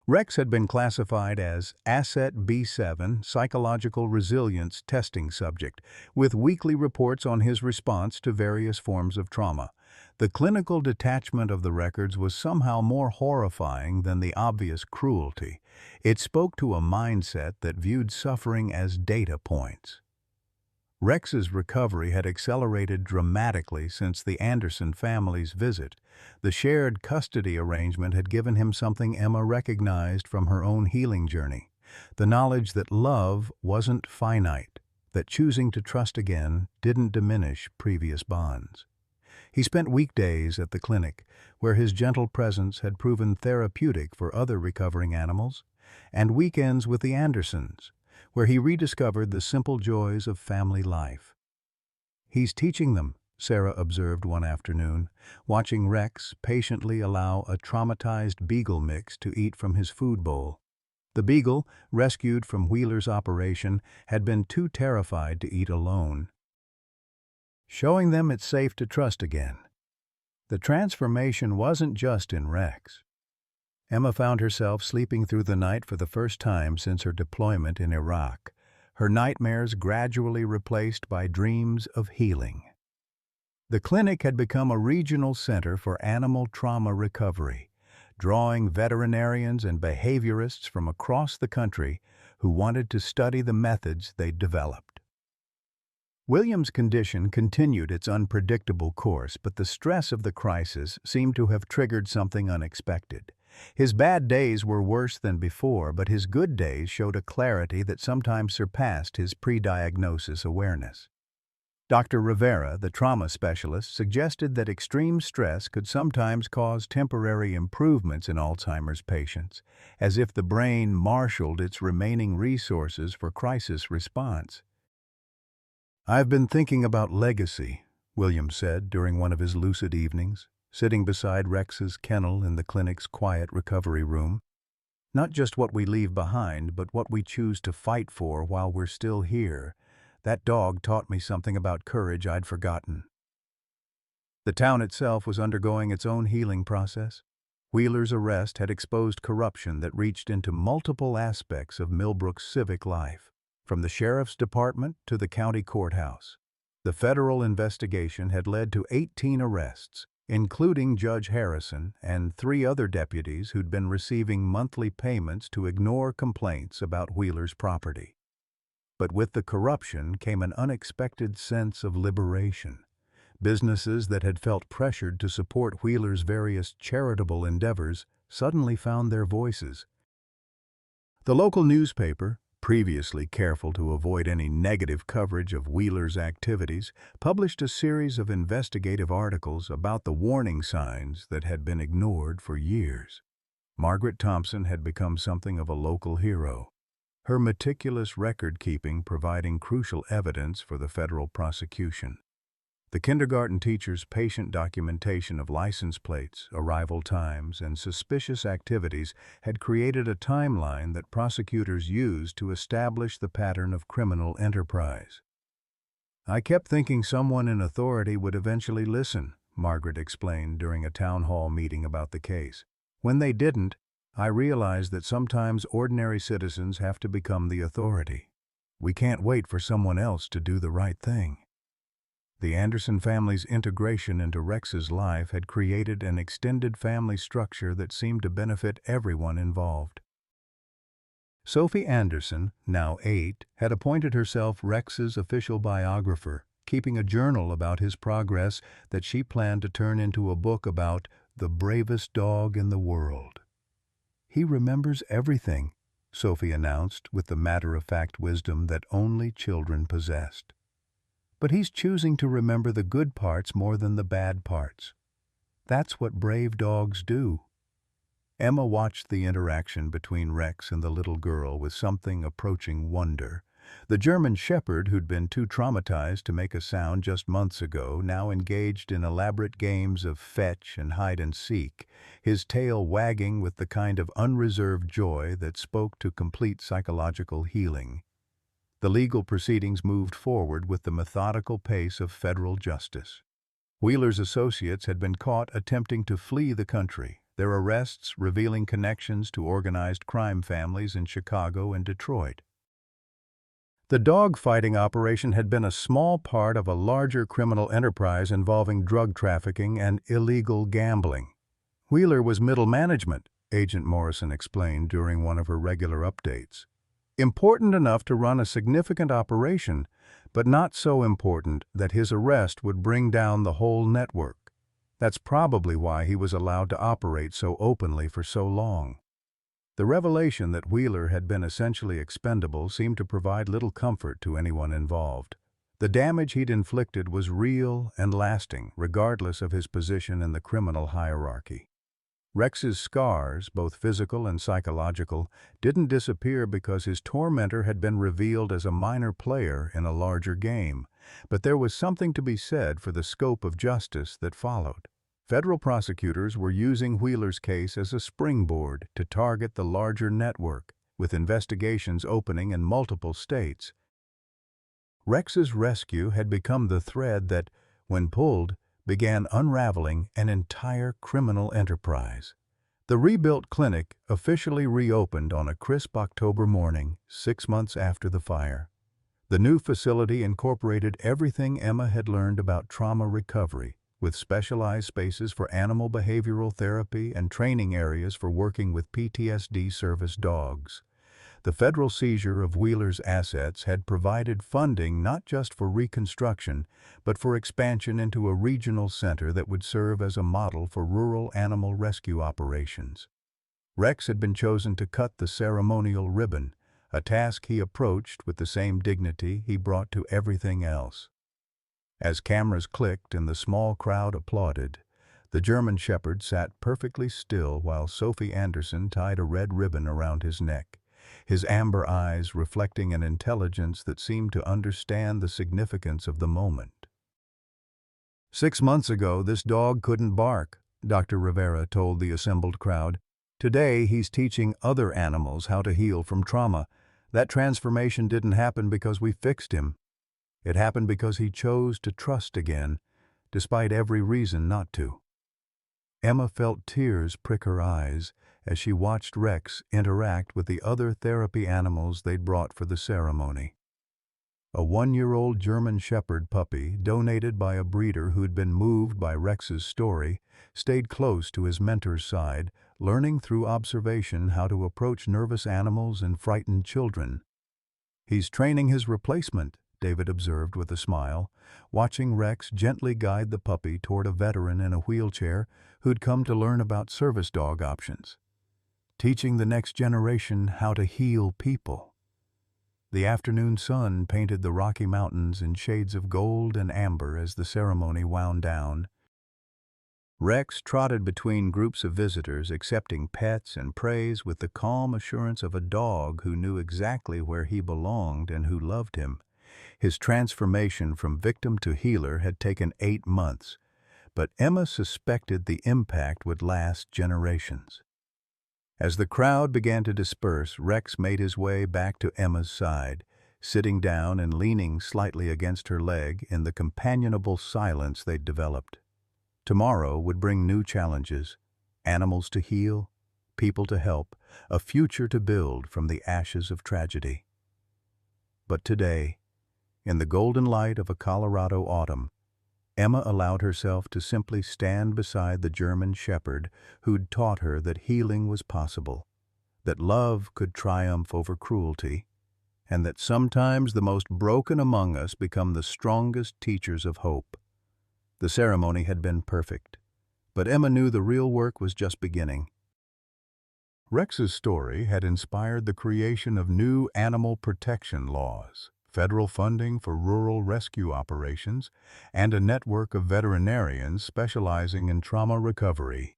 Rex had been classified as Asset B7 Psychological Resilience Testing Subject, with weekly reports on his response to various forms of trauma. The clinical detachment of the records was somehow more horrifying than the obvious cruelty. It spoke to a mindset that viewed suffering as data points. Rex's recovery had accelerated dramatically since the Anderson family's visit. The shared custody arrangement had given him something Emma recognized from her own healing journey: the knowledge that love wasn't finite, that choosing to trust again didn't diminish previous bonds. He spent weekdays at the clinic, where his gentle presence had proven therapeutic for other recovering animals, and weekends with the Andersons, where he rediscovered the simple joys of family life. "He's teaching them," Sarah observed one afternoon, watching Rex patiently allow a traumatized beagle mix to eat from his food bowl. The beagle, rescued from Wheeler's operation, had been too terrified to eat alone. Showing them it's safe to trust again. The transformation wasn't just in Rex. Emma found herself sleeping through the night for the first time since her deployment in Iraq, her nightmares gradually replaced by dreams of healing. The clinic had become a regional center for animal trauma recovery, drawing veterinarians and behaviorists from across the country who wanted to study the methods they'd developed. William's condition continued its unpredictable course, but the stress of the crisis seemed to have triggered something unexpected. His bad days were worse than before, but his good days showed a clarity that sometimes surpassed his pre-diagnosis awareness. Dr. Rivera, the trauma specialist, suggested that extreme stress could sometimes cause temporary improvements in Alzheimer's patients, as if the brain marshaled its remaining resources for crisis response. "I've been thinking about legacy," William said during one of his lucid evenings, sitting beside Rex's kennel in the clinic's quiet recovery room. "Not just what we leave behind, but what we choose to fight for while we're still here. That dog taught me something about courage I'd forgotten." The town itself was undergoing its own healing process. Wheeler's arrest had exposed corruption that reached into multiple aspects of Millbrook's civic life, from the sheriff's department to the county courthouse. The federal investigation had led to 18 arrests, including Judge Harrison and 3 other deputies who'd been receiving monthly payments to ignore complaints about Wheeler's property. But with the corruption came an unexpected sense of liberation. Businesses that had felt pressured to support Wheeler's various charitable endeavors suddenly found their voices. The local newspaper, previously careful to avoid any negative coverage of Wheeler's activities, published a series of investigative articles about the warning signs that had been ignored for years. Margaret Thompson had become something of a local hero, her meticulous record-keeping providing crucial evidence for the federal prosecution. The kindergarten teacher's patient documentation of license plates, arrival times, and suspicious activities had created a timeline that prosecutors used to establish the pattern of criminal enterprise. "I kept thinking someone in authority would eventually listen," Margaret explained during a town hall meeting about the case. "When they didn't, I realized that sometimes ordinary citizens have to become the authority. We can't wait for someone else to do the right thing." The Anderson family's integration into Rex's life had created an extended family structure that seemed to benefit everyone involved. Sophie Anderson, now 8, had appointed herself Rex's official biographer, keeping a journal about his progress that she planned to turn into a book about the bravest dog in the world. "He remembers everything," Sophie announced with the matter-of-fact wisdom that only children possessed. "But he's choosing to remember the good parts more than the bad parts. That's what brave dogs do." Emma watched the interaction between Rex and the little girl with something approaching wonder. The German shepherd, who'd been too traumatized to make a sound just months ago, now engaged in elaborate games of fetch and hide-and-seek, his tail wagging with the kind of unreserved joy that spoke to complete psychological healing. The legal proceedings moved forward with the methodical pace of federal justice. Wheeler's associates had been caught attempting to flee the country, their arrests revealing connections to organized crime families in Chicago and Detroit. The dog-fighting operation had been a small part of a larger criminal enterprise involving drug trafficking and illegal gambling. Wheeler was middle management, Agent Morrison explained during one of her regular updates. Important enough to run a significant operation, but not so important that his arrest would bring down the whole network. That's probably why he was allowed to operate so openly for so long. The revelation that Wheeler had been essentially expendable seemed to provide little comfort to anyone involved. The damage he'd inflicted was real and lasting, regardless of his position in the criminal hierarchy. Rex's scars, both physical and psychological, didn't disappear because his tormentor had been revealed as a minor player in a larger game, but there was something to be said for the scope of justice that followed. Federal prosecutors were using Wheeler's case as a springboard to target the larger network, with investigations opening in multiple states. Rex's rescue had become the thread that, when pulled, began unraveling an entire criminal enterprise. The rebuilt clinic officially reopened on a crisp October morning, 6 months after the fire. The new facility incorporated everything Emma had learned about trauma recovery, with specialized spaces for animal behavioral therapy and training areas for working with PTSD service dogs. The federal seizure of Wheeler's assets had provided funding not just for reconstruction, but for expansion into a regional center that would serve as a model for rural animal rescue operations. Rex had been chosen to cut the ceremonial ribbon, a task he approached with the same dignity he brought to everything else. As cameras clicked and the small crowd applauded, the German Shepherd sat perfectly still while Sophie Anderson tied a red ribbon around his neck, his amber eyes reflecting an intelligence that seemed to understand the significance of the moment. 6 months ago, this dog couldn't bark, Dr. Rivera told the assembled crowd. Today, he's teaching other animals how to heal from trauma. That transformation didn't happen because we fixed him. It happened because he chose to trust again, despite every reason not to. Emma felt tears prick her eyes as she watched Rex interact with the other therapy animals they'd brought for the ceremony. A 1-year-old German Shepherd puppy, donated by a breeder who'd been moved by Rex's story, stayed close to his mentor's side, learning through observation how to approach nervous animals and frightened children. "He's training his replacement," David observed with a smile, watching Rex gently guide the puppy toward a veteran in a wheelchair who'd come to learn about service dog options. Teaching the next generation how to heal people. The afternoon sun painted the Rocky Mountains in shades of gold and amber as the ceremony wound down. Rex trotted between groups of visitors, accepting pets and praise with the calm assurance of a dog who knew exactly where he belonged and who loved him. His transformation from victim to healer had taken 8 months, but Emma suspected the impact would last generations. As the crowd began to disperse, Rex made his way back to Emma's side, sitting down and leaning slightly against her leg in the companionable silence they'd developed. Tomorrow would bring new challenges: animals to heal, people to help, a future to build from the ashes of tragedy. But today, in the golden light of a Colorado autumn, Emma allowed herself to simply stand beside the German Shepherd who'd taught her that healing was possible, that love could triumph over cruelty, and that sometimes the most broken among us become the strongest teachers of hope. The ceremony had been perfect, but Emma knew the real work was just beginning. Rex's story had inspired the creation of new animal protection laws, federal funding for rural rescue operations, and a network of veterinarians specializing in trauma recovery.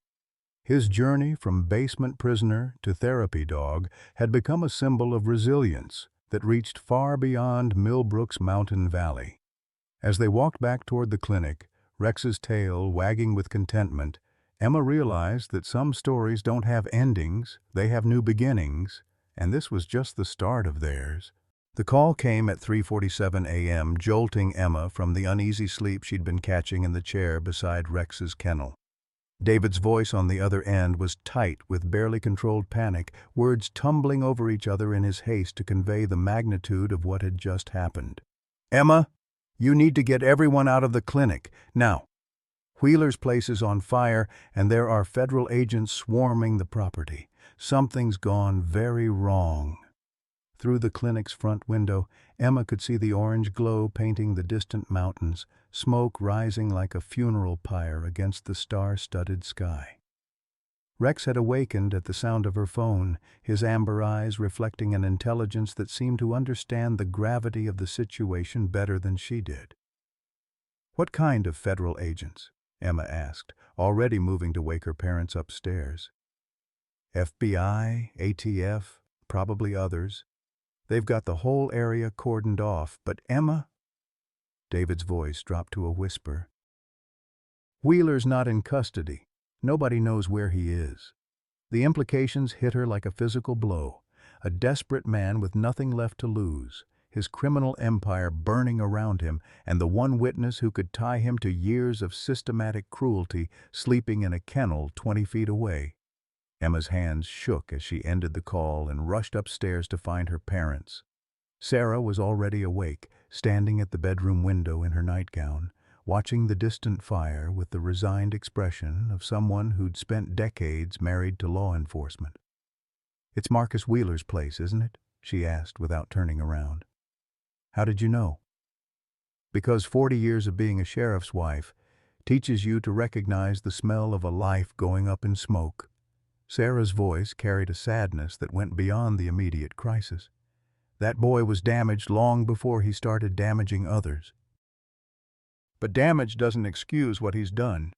His journey from basement prisoner to therapy dog had become a symbol of resilience that reached far beyond Millbrook's mountain valley. As they walked back toward the clinic, Rex's tail wagging with contentment, Emma realized that some stories don't have endings, they have new beginnings, and this was just the start of theirs. The call came at 3:47 a.m., jolting Emma from the uneasy sleep she'd been catching in the chair beside Rex's kennel. David's voice on the other end was tight with barely controlled panic, words tumbling over each other in his haste to convey the magnitude of what had just happened. "Emma, you need to get everyone out of the clinic, now. Wheeler's place is on fire, and there are federal agents swarming the property. Something's gone very wrong." Through the clinic's front window, Emma could see the orange glow painting the distant mountains, smoke rising like a funeral pyre against the star-studded sky. Rex had awakened at the sound of her phone, his amber eyes reflecting an intelligence that seemed to understand the gravity of the situation better than she did. "What kind of federal agents?" Emma asked, already moving to wake her parents upstairs. "FBI, ATF, probably others. They've got the whole area cordoned off, but Emma—" David's voice dropped to a whisper. "Wheeler's not in custody. Nobody knows where he is." The implications hit her like a physical blow. A desperate man with nothing left to lose, his criminal empire burning around him, and the one witness who could tie him to years of systematic cruelty sleeping in a kennel 20 feet away. Emma's hands shook as she ended the call and rushed upstairs to find her parents. Sarah was already awake, standing at the bedroom window in her nightgown, watching the distant fire with the resigned expression of someone who'd spent decades married to law enforcement. "It's Marcus Wheeler's place, isn't it?" she asked without turning around. How did you know? Because 40 years of being a sheriff's wife teaches you to recognize the smell of a life going up in smoke. Sarah's voice carried a sadness that went beyond the immediate crisis. That boy was damaged long before he started damaging others. But damage doesn't excuse what he's done.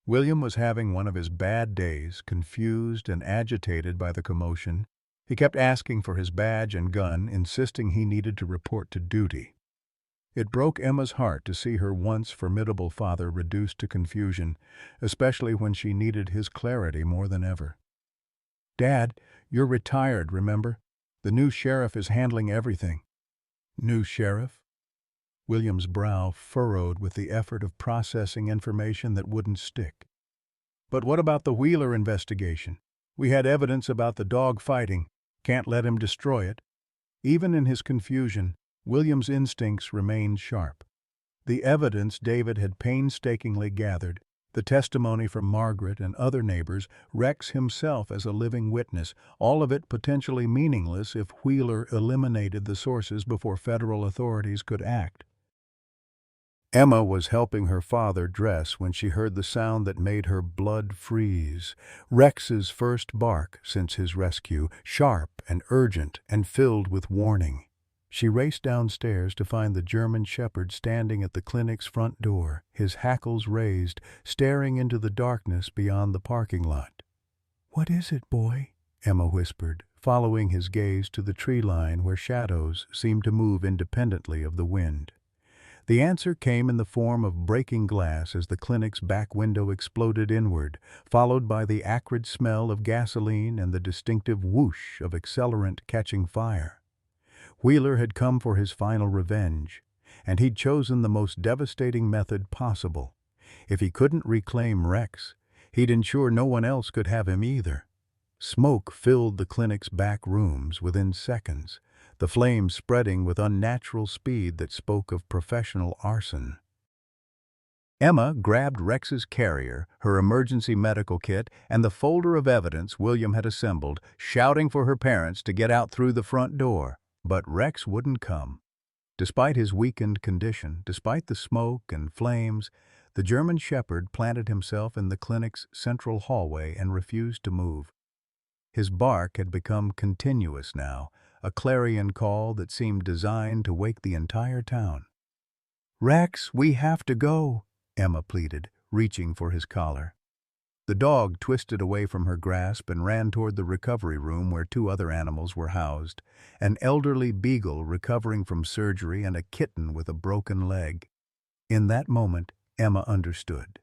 William was having one of his bad days, confused and agitated by the commotion. He kept asking for his badge and gun, insisting he needed to report to duty. It broke Emma's heart to see her once formidable father reduced to confusion, especially when she needed his clarity more than ever. "Dad, you're retired, remember? The new sheriff is handling everything." "New sheriff?" William's brow furrowed with the effort of processing information that wouldn't stick. "But what about the Wheeler investigation? We had evidence about the dog fighting. Can't let him destroy it." Even in his confusion, William's instincts remained sharp. The evidence David had painstakingly gathered, the testimony from Margaret and other neighbors, Rex himself as a living witness, all of it potentially meaningless if Wheeler eliminated the sources before federal authorities could act. Emma was helping her father dress when she heard the sound that made her blood freeze. Rex's first bark since his rescue, sharp and urgent and filled with warning. She raced downstairs to find the German shepherd standing at the clinic's front door, his hackles raised, staring into the darkness beyond the parking lot. "What is it, boy?" Emma whispered, following his gaze to the tree line where shadows seemed to move independently of the wind. The answer came in the form of breaking glass as the clinic's back window exploded inward, followed by the acrid smell of gasoline and the distinctive whoosh of accelerant catching fire. Wheeler had come for his final revenge, and he'd chosen the most devastating method possible. If he couldn't reclaim Rex, he'd ensure no one else could have him either. Smoke filled the clinic's back rooms within seconds, the flames spreading with unnatural speed that spoke of professional arson. Emma grabbed Rex's carrier, her emergency medical kit, and the folder of evidence William had assembled, shouting for her parents to get out through the front door. But Rex wouldn't come. Despite his weakened condition, despite the smoke and flames, the German shepherd planted himself in the clinic's central hallway and refused to move. His bark had become continuous now, a clarion call that seemed designed to wake the entire town. "Rex, we have to go," Emma pleaded, reaching for his collar. The dog twisted away from her grasp and ran toward the recovery room where two other animals were housed, an elderly beagle recovering from surgery and a kitten with a broken leg. In that moment, Emma understood.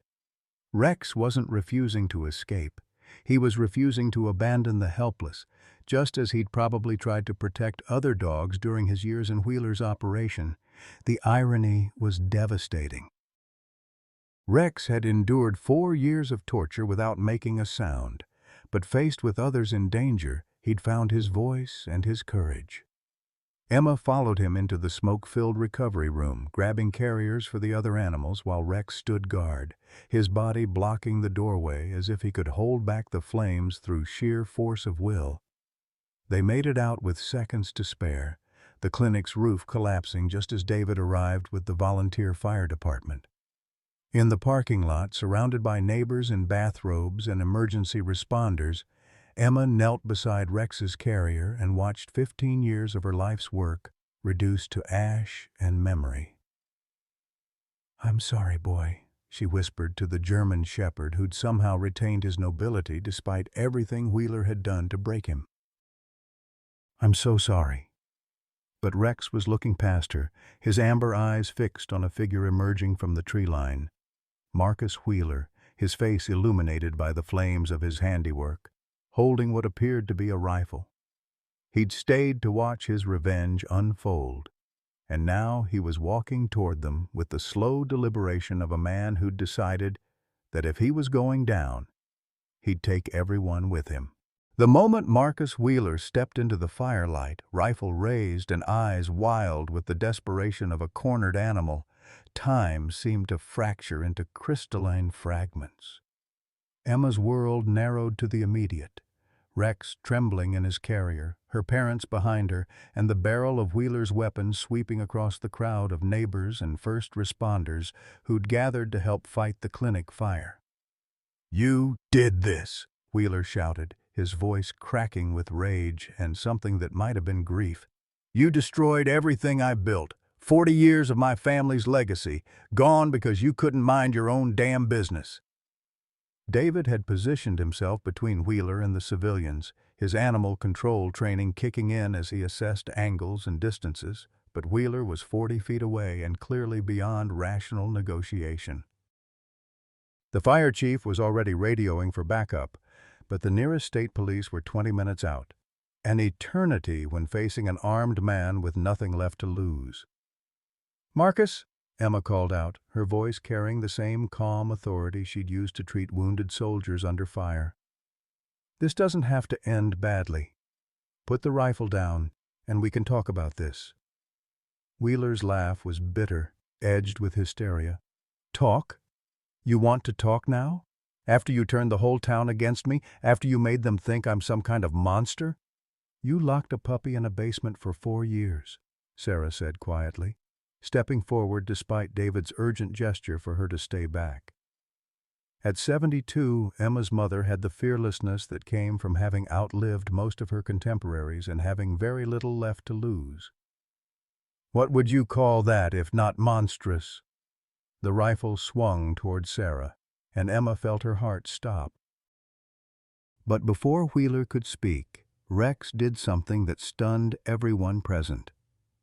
Rex wasn't refusing to escape. He was refusing to abandon the helpless, just as he'd probably tried to protect other dogs during his years in Wheeler's operation. The irony was devastating. Rex had endured 4 years of torture without making a sound, but faced with others in danger, he'd found his voice and his courage. Emma followed him into the smoke-filled recovery room, grabbing carriers for the other animals while Rex stood guard, his body blocking the doorway as if he could hold back the flames through sheer force of will. They made it out with seconds to spare, the clinic's roof collapsing just as David arrived with the volunteer fire department. In the parking lot, surrounded by neighbors in bathrobes and emergency responders, Emma knelt beside Rex's carrier and watched 15 years of her life's work reduced to ash and memory. "I'm sorry, boy," she whispered to the German shepherd who'd somehow retained his nobility despite everything Wheeler had done to break him. "I'm so sorry." But Rex was looking past her, his amber eyes fixed on a figure emerging from the tree line. Marcus Wheeler, his face illuminated by the flames of his handiwork, holding what appeared to be a rifle. He'd stayed to watch his revenge unfold, and now he was walking toward them with the slow deliberation of a man who'd decided that if he was going down, he'd take everyone with him. The moment Marcus Wheeler stepped into the firelight, rifle raised and eyes wild with the desperation of a cornered animal, time seemed to fracture into crystalline fragments. Emma's world narrowed to the immediate. Rex trembling in his carrier, her parents behind her, and the barrel of Wheeler's weapon sweeping across the crowd of neighbors and first responders who'd gathered to help fight the clinic fire. "You did this!" Wheeler shouted, his voice cracking with rage and something that might have been grief. "You destroyed everything I built. 40 years of my family's legacy, gone because you couldn't mind your own damn business." David had positioned himself between Wheeler and the civilians, his animal control training kicking in as he assessed angles and distances, but Wheeler was 40 feet away and clearly beyond rational negotiation. The fire chief was already radioing for backup, but the nearest state police were 20 minutes out, an eternity when facing an armed man with nothing left to lose. "Marcus," Emma called out, her voice carrying the same calm authority she'd used to treat wounded soldiers under fire. "This doesn't have to end badly. Put the rifle down, and we can talk about this." Wheeler's laugh was bitter, edged with hysteria. "Talk? You want to talk now? After you turned the whole town against me? After you made them think I'm some kind of monster?" "You locked a puppy in a basement for 4 years," Sarah said quietly, stepping forward despite David's urgent gesture for her to stay back. At 72, Emma's mother had the fearlessness that came from having outlived most of her contemporaries and having very little left to lose. "What would you call that if not monstrous?" The rifle swung toward Sarah, and Emma felt her heart stop. But before Wheeler could speak, Rex did something that stunned everyone present.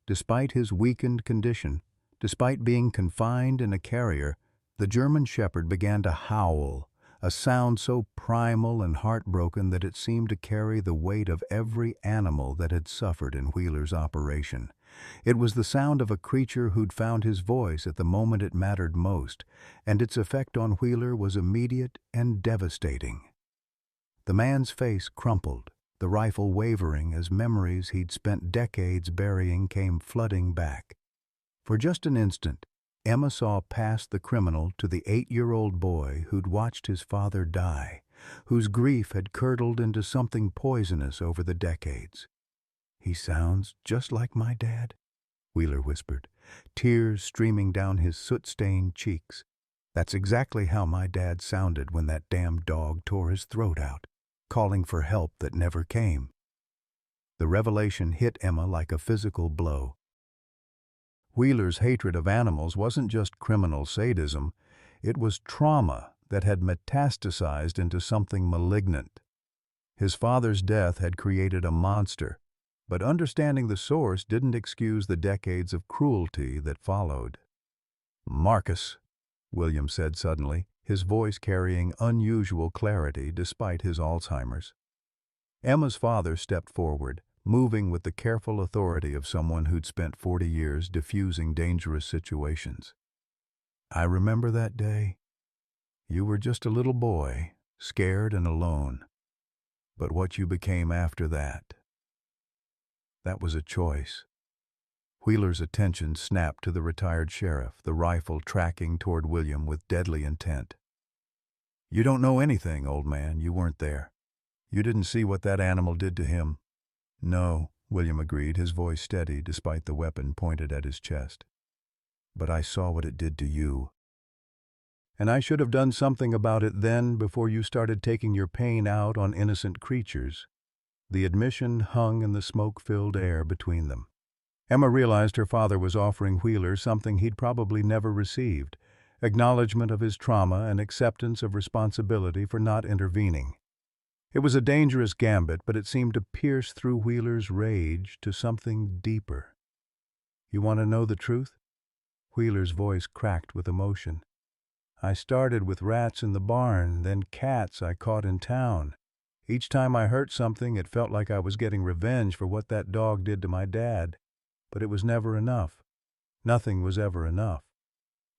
Despite his weakened condition, despite being confined in a carrier, the German Shepherd began to howl, a sound so primal and heartbroken that it seemed to carry the weight of every animal that had suffered in Wheeler's operation. It was the sound of a creature who'd found his voice at the moment it mattered most, and its effect on Wheeler was immediate and devastating. The man's face crumpled, the rifle wavering as memories he'd spent decades burying came flooding back. For just an instant, Emma saw past the criminal to the 8-year-old boy who'd watched his father die, whose grief had curdled into something poisonous over the decades. "He sounds just like my dad," Wheeler whispered, tears streaming down his soot-stained cheeks. "That's exactly how my dad sounded when that damn dog tore his throat out, calling for help that never came." The revelation hit Emma like a physical blow. Wheeler's hatred of animals wasn't just criminal sadism, it was trauma that had metastasized into something malignant. His father's death had created a monster, but understanding the source didn't excuse the decades of cruelty that followed. "Marcus," William said suddenly, his voice carrying unusual clarity despite his Alzheimer's. Emma's father stepped forward, moving with the careful authority of someone who'd spent 40 years diffusing dangerous situations. "I remember that day. You were just a little boy, scared and alone. But what you became after that was a choice." Wheeler's attention snapped to the retired sheriff, the rifle tracking toward William with deadly intent. "You don't know anything, old man. You weren't there. You didn't see what that animal did to him." "No," William agreed, his voice steady despite the weapon pointed at his chest. "But I saw what it did to you. And I should have done something about it then before you started taking your pain out on innocent creatures." The admission hung in the smoke-filled air between them. Emma realized her father was offering Wheeler something he'd probably never received, acknowledgement of his trauma and acceptance of responsibility for not intervening. It was a dangerous gambit, but it seemed to pierce through Wheeler's rage to something deeper. "You want to know the truth?" Wheeler's voice cracked with emotion. "I started with rats in the barn, then cats I caught in town. Each time I hurt something, it felt like I was getting revenge for what that dog did to my dad. But it was never enough. Nothing was ever enough."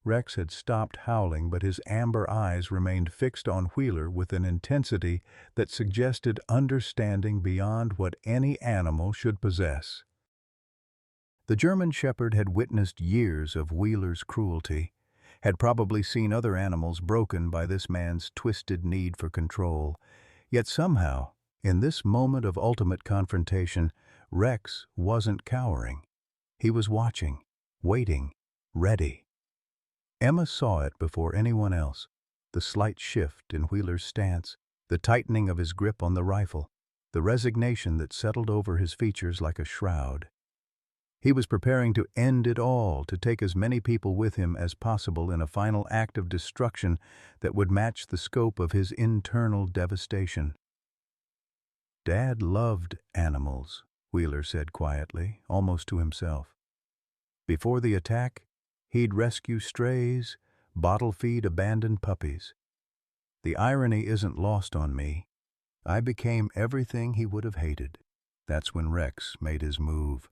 Rex had stopped howling, but his amber eyes remained fixed on Wheeler with an intensity that suggested understanding beyond what any animal should possess. The German Shepherd had witnessed years of Wheeler's cruelty, had probably seen other animals broken by this man's twisted need for control, yet somehow, In this moment of ultimate confrontation, Rex wasn't cowering. He was watching, waiting, ready. Emma saw it before anyone else, the slight shift in Wheeler's stance, the tightening of his grip on the rifle, the resignation that settled over his features like a shroud. He was preparing to end it all, to take as many people with him as possible in a final act of destruction that would match the scope of his internal devastation. "Dad loved animals," Wheeler said quietly, almost to himself. Before the attack, he'd rescue strays, bottle feed abandoned puppies. The irony isn't lost on me. I became everything he would have hated. That's when Rex made his move.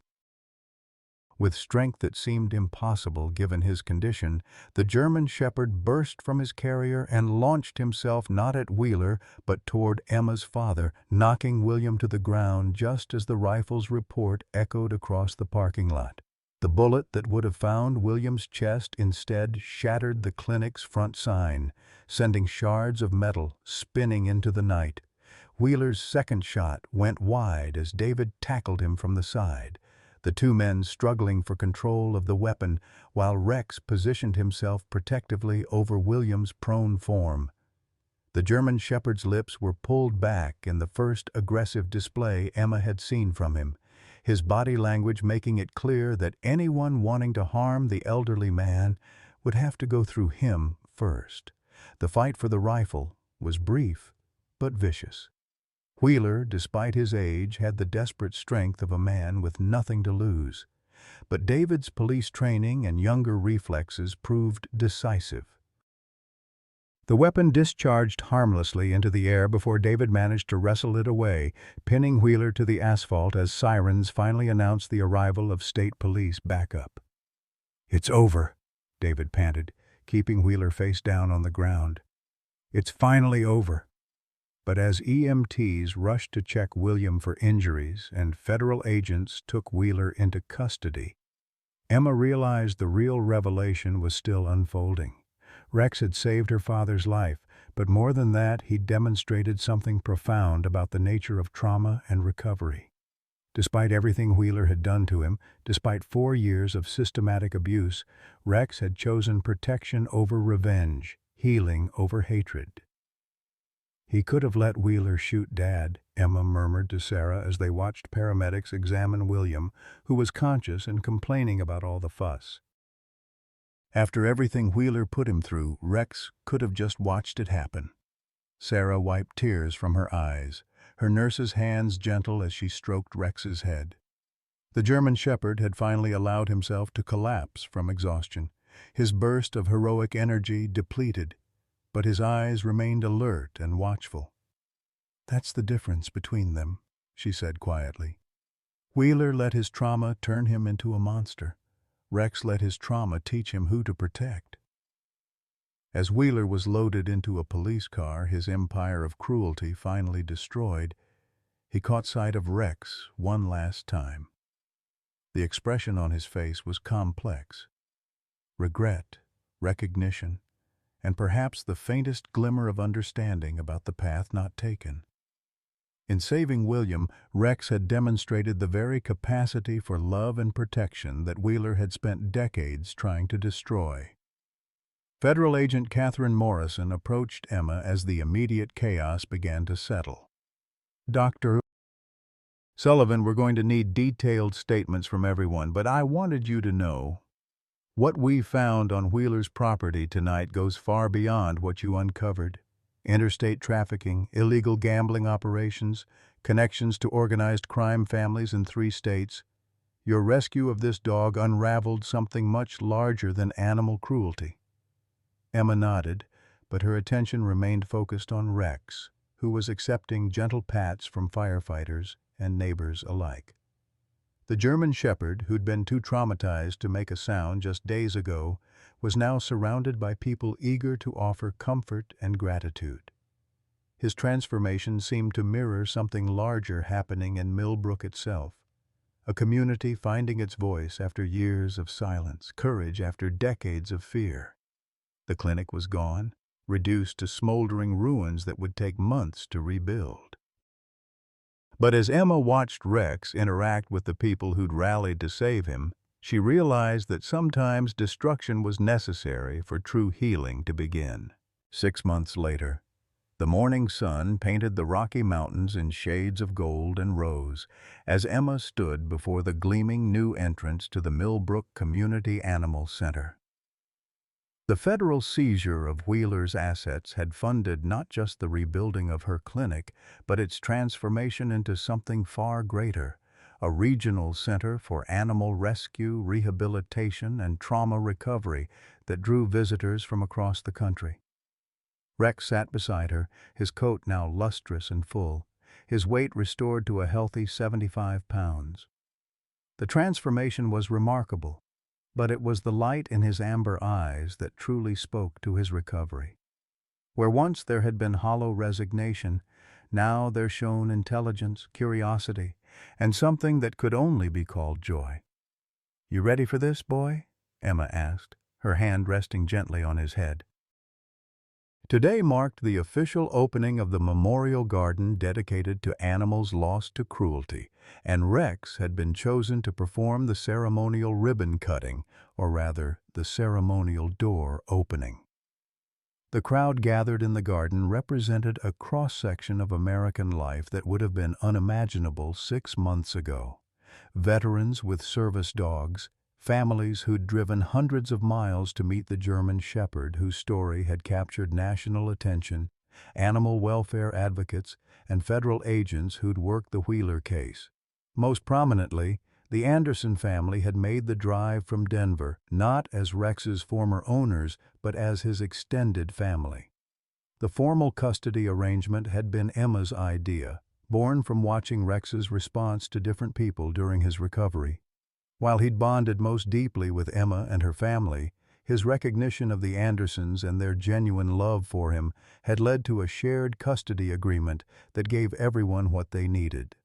With strength that seemed impossible given his condition, the German Shepherd burst from his carrier and launched himself not at Wheeler, but toward Emma's father, knocking William to the ground just as the rifle's report echoed across the parking lot. The bullet that would have found William's chest instead shattered the clinic's front sign, sending shards of metal spinning into the night. Wheeler's second shot went wide as David tackled him from the side, the two men struggling for control of the weapon while Rex positioned himself protectively over William's prone form. The German Shepherd's lips were pulled back in the first aggressive display Emma had seen from him, his body language making it clear that anyone wanting to harm the elderly man would have to go through him first. The fight for the rifle was brief but vicious. Wheeler, despite his age, had the desperate strength of a man with nothing to lose. But David's police training and younger reflexes proved decisive. The weapon discharged harmlessly into the air before David managed to wrestle it away, pinning Wheeler to the asphalt as sirens finally announced the arrival of state police backup. "It's over," David panted, keeping Wheeler face down on the ground. "It's finally over." But as EMTs rushed to check William for injuries and federal agents took Wheeler into custody, Emma realized the real revelation was still unfolding. Rex had saved her father's life, but more than that, he'd demonstrated something profound about the nature of trauma and recovery. Despite everything Wheeler had done to him, despite 4 years of systematic abuse, Rex had chosen protection over revenge, healing over hatred. "He could have let Wheeler shoot Dad," Emma murmured to Sarah as they watched paramedics examine William, who was conscious and complaining about all the fuss. After everything Wheeler put him through, Rex could have just watched it happen. Sarah wiped tears from her eyes, her nurse's hands gentle as she stroked Rex's head. The German Shepherd had finally allowed himself to collapse from exhaustion, his burst of heroic energy depleted, but his eyes remained alert and watchful. "That's the difference between them," she said quietly. Wheeler let his trauma turn him into a monster. Rex let his trauma teach him who to protect. As Wheeler was loaded into a police car, his empire of cruelty finally destroyed, he caught sight of Rex one last time. The expression on his face was complex. Regret, recognition, and perhaps the faintest glimmer of understanding about the path not taken. In saving William, Rex had demonstrated the very capacity for love and protection that Wheeler had spent decades trying to destroy. Federal Agent Catherine Morrison approached Emma as the immediate chaos began to settle. "Dr. Sullivan, we're going to need detailed statements from everyone, but I wanted you to know what we found on Wheeler's property tonight goes far beyond what you uncovered. Interstate trafficking, illegal gambling operations, connections to organized crime families in 3 states. Your rescue of this dog unraveled something much larger than animal cruelty." Emma nodded, but her attention remained focused on Rex, who was accepting gentle pats from firefighters and neighbors alike. The German Shepherd, who'd been too traumatized to make a sound just days ago, was now surrounded by people eager to offer comfort and gratitude. His transformation seemed to mirror something larger happening in Millbrook itself, a community finding its voice after years of silence, courage after decades of fear. The clinic was gone, reduced to smoldering ruins that would take months to rebuild. But as Emma watched Rex interact with the people who'd rallied to save him, she realized that sometimes destruction was necessary for true healing to begin. 6 months later, the morning sun painted the Rocky Mountains in shades of gold and rose as Emma stood before the gleaming new entrance to the Millbrook Community Animal Center. The federal seizure of Wheeler's assets had funded not just the rebuilding of her clinic, but its transformation into something far greater, a regional center for animal rescue, rehabilitation, and trauma recovery that drew visitors from across the country. Rex sat beside her, his coat now lustrous and full, his weight restored to a healthy 75 pounds. The transformation was remarkable, but it was the light in his amber eyes that truly spoke to his recovery. Where once there had been hollow resignation, now there shone intelligence, curiosity, and something that could only be called joy. "You ready for this, boy?" Emma asked, her hand resting gently on his head. Today marked the official opening of the memorial garden dedicated to animals lost to cruelty, and Rex had been chosen to perform the ceremonial ribbon cutting, or rather, the ceremonial door opening. The crowd gathered in the garden represented a cross-section of American life that would have been unimaginable 6 months ago. Veterans with service dogs, families who'd driven hundreds of miles to meet the German Shepherd whose story had captured national attention, animal welfare advocates, and federal agents who'd worked the Wheeler case. Most prominently, the Anderson family had made the drive from Denver, not as Rex's former owners, but as his extended family. The formal custody arrangement had been Emma's idea, born from watching Rex's response to different people during his recovery. While he'd bonded most deeply with Emma and her family, his recognition of the Andersons and their genuine love for him had led to a shared custody agreement that gave everyone what they needed.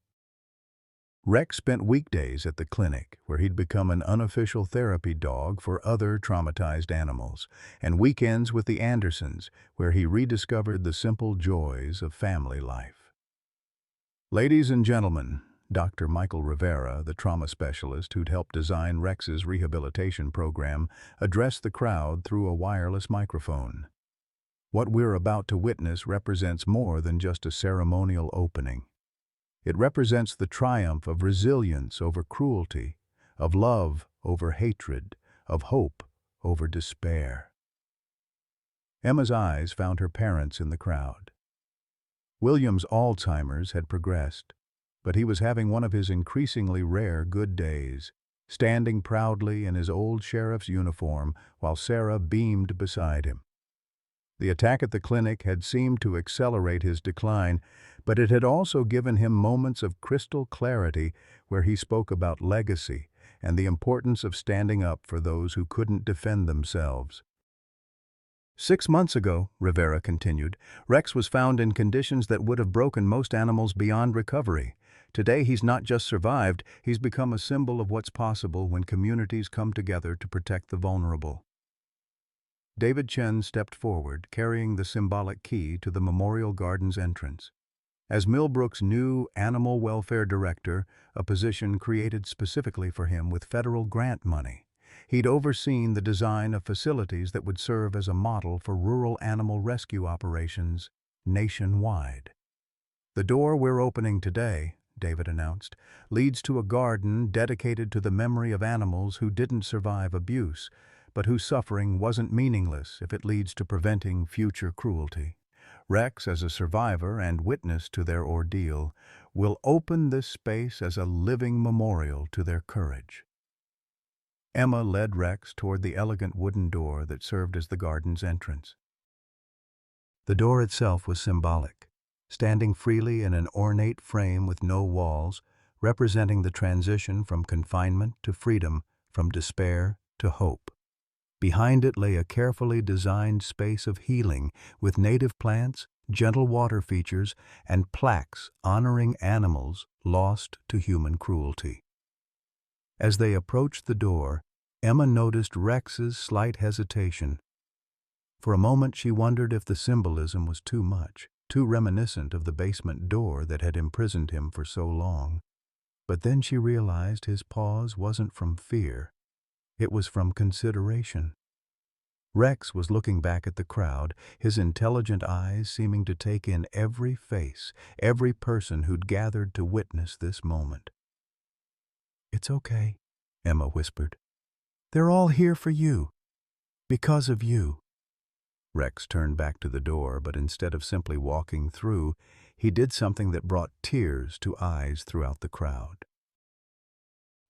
Rex spent weekdays at the clinic, where he'd become an unofficial therapy dog for other traumatized animals, and weekends with the Andersons, where he rediscovered the simple joys of family life. Ladies and gentlemen, Dr. Michael Rivera, the trauma specialist who'd helped design Rex's rehabilitation program, addressed the crowd through a wireless microphone. What we're about to witness represents more than just a ceremonial opening. It represents the triumph of resilience over cruelty, of love over hatred, of hope over despair. Emma's eyes found her parents in the crowd. William's Alzheimer's had progressed, but he was having one of his increasingly rare good days, standing proudly in his old sheriff's uniform while Sarah beamed beside him. The attack at the clinic had seemed to accelerate his decline, but it had also given him moments of crystal clarity where he spoke about legacy and the importance of standing up for those who couldn't defend themselves. 6 months ago, Rivera continued, Rex was found in conditions that would have broken most animals beyond recovery. Today he's not just survived, he's become a symbol of what's possible when communities come together to protect the vulnerable. David Chen stepped forward, carrying the symbolic key to the Memorial Garden's entrance. As Millbrook's new Animal Welfare Director, a position created specifically for him with federal grant money, he'd overseen the design of facilities that would serve as a model for rural animal rescue operations nationwide. "The door we're opening today," David announced, "leads to a garden dedicated to the memory of animals who didn't survive abuse, but whose suffering wasn't meaningless if it leads to preventing future cruelty. Rex, as a survivor and witness to their ordeal, will open this space as a living memorial to their courage." Emma led Rex toward the elegant wooden door that served as the garden's entrance. The door itself was symbolic, standing freely in an ornate frame with no walls, representing the transition from confinement to freedom, from despair to hope. Behind it lay a carefully designed space of healing with native plants, gentle water features, and plaques honoring animals lost to human cruelty. As they approached the door, Emma noticed Rex's slight hesitation. For a moment she wondered if the symbolism was too much. too reminiscent of the basement door that had imprisoned him for so long. But then she realized his pause wasn't from fear. It was from consideration. Rex was looking back at the crowd, his intelligent eyes seeming to take in every face, every person who'd gathered to witness this moment. "It's okay," Emma whispered. "They're all here for you. Because of you." Rex turned back to the door, but instead of simply walking through, he did something that brought tears to eyes throughout the crowd.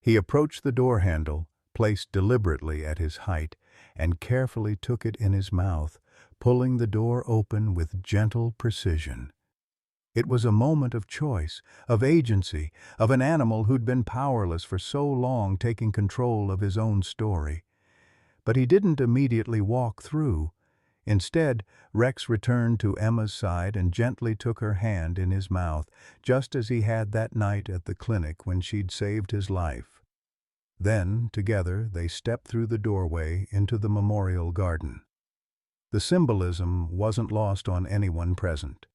He approached the door handle, placed deliberately at his height, and carefully took it in his mouth, pulling the door open with gentle precision. It was a moment of choice, of agency, of an animal who'd been powerless for so long, taking control of his own story. But he didn't immediately walk through. Instead, Rex returned to Emma's side and gently took her hand in his mouth, just as he had that night at the clinic when she'd saved his life. Then, together, they stepped through the doorway into the memorial garden. The symbolism wasn't lost on anyone present.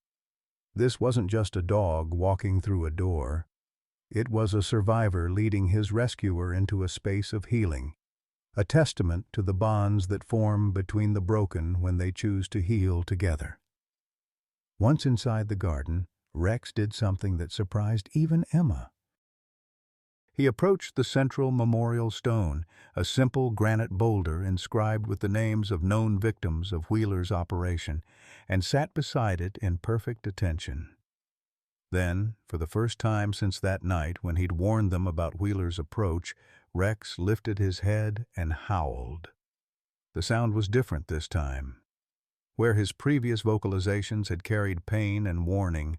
This wasn't just a dog walking through a door. It was a survivor leading his rescuer into a space of healing, a testament to the bonds that form between the broken when they choose to heal together. Once inside the garden, Rex did something that surprised even Emma. He approached the central memorial stone, a simple granite boulder inscribed with the names of known victims of Wheeler's operation, and sat beside it in perfect attention. Then, for the first time since that night when he'd warned them about Wheeler's approach, Rex lifted his head and howled. The sound was different this time. Where his previous vocalizations had carried pain and warning,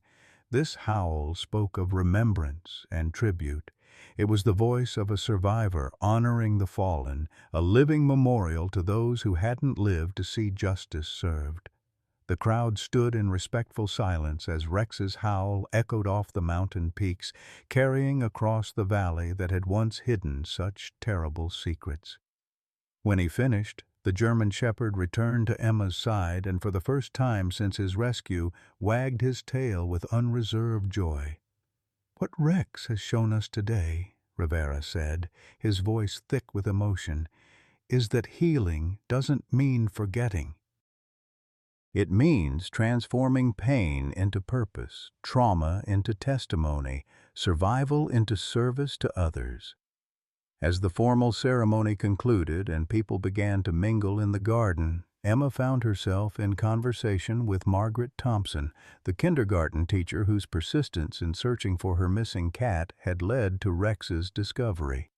this howl spoke of remembrance and tribute. It was the voice of a survivor honoring the fallen, a living memorial to those who hadn't lived to see justice served. The crowd stood in respectful silence as Rex's howl echoed off the mountain peaks, carrying across the valley that had once hidden such terrible secrets. When he finished, the German shepherd returned to Emma's side and for the first time since his rescue wagged his tail with unreserved joy. "What Rex has shown us today," Rivera said, his voice thick with emotion, "is that healing doesn't mean forgetting. It means transforming pain into purpose, trauma into testimony, survival into service to others." As the formal ceremony concluded and people began to mingle in the garden, Emma found herself in conversation with Margaret Thompson, the kindergarten teacher whose persistence in searching for her missing cat had led to Rex's discovery.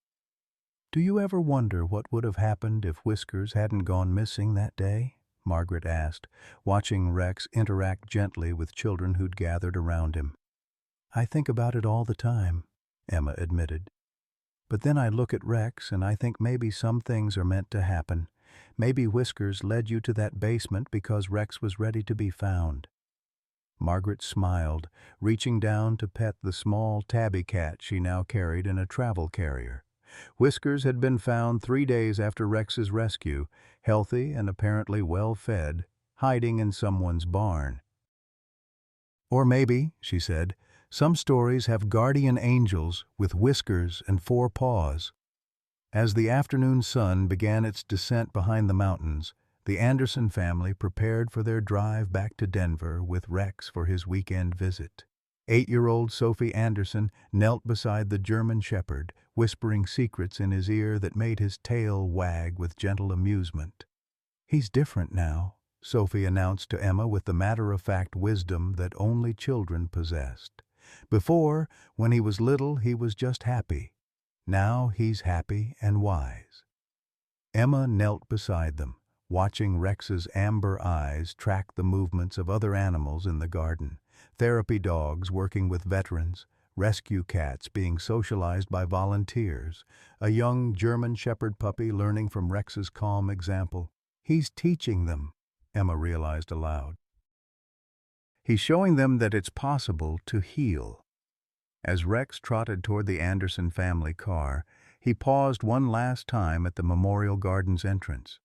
"Do you ever wonder what would have happened if Whiskers hadn't gone missing that day?" Margaret asked, watching Rex interact gently with children who'd gathered around him. "I think about it all the time," Emma admitted. "But then I look at Rex and I think maybe some things are meant to happen. Maybe Whiskers led you to that basement because Rex was ready to be found." Margaret smiled, reaching down to pet the small tabby cat she now carried in a travel carrier. Whiskers had been found 3 days after Rex's rescue, healthy and apparently well-fed, hiding in someone's barn. "Or maybe," she said, "some stories have guardian angels with whiskers and 4 paws." As the afternoon sun began its descent behind the mountains, the Anderson family prepared for their drive back to Denver with Rex for his weekend visit. 8-year-old Sophie Anderson knelt beside the German shepherd, whispering secrets in his ear that made his tail wag with gentle amusement. "He's different now," Sophie announced to Emma with the matter-of-fact wisdom that only children possessed. "Before, when he was little, he was just happy. Now he's happy and wise." Emma knelt beside them, watching Rex's amber eyes track the movements of other animals in the garden. Therapy dogs working with veterans, rescue cats being socialized by volunteers, a young German shepherd puppy learning from Rex's calm example. "He's teaching them," Emma realized aloud. "He's showing them that it's possible to heal." As Rex trotted toward the Anderson family car, he paused one last time at the Memorial Garden's entrance.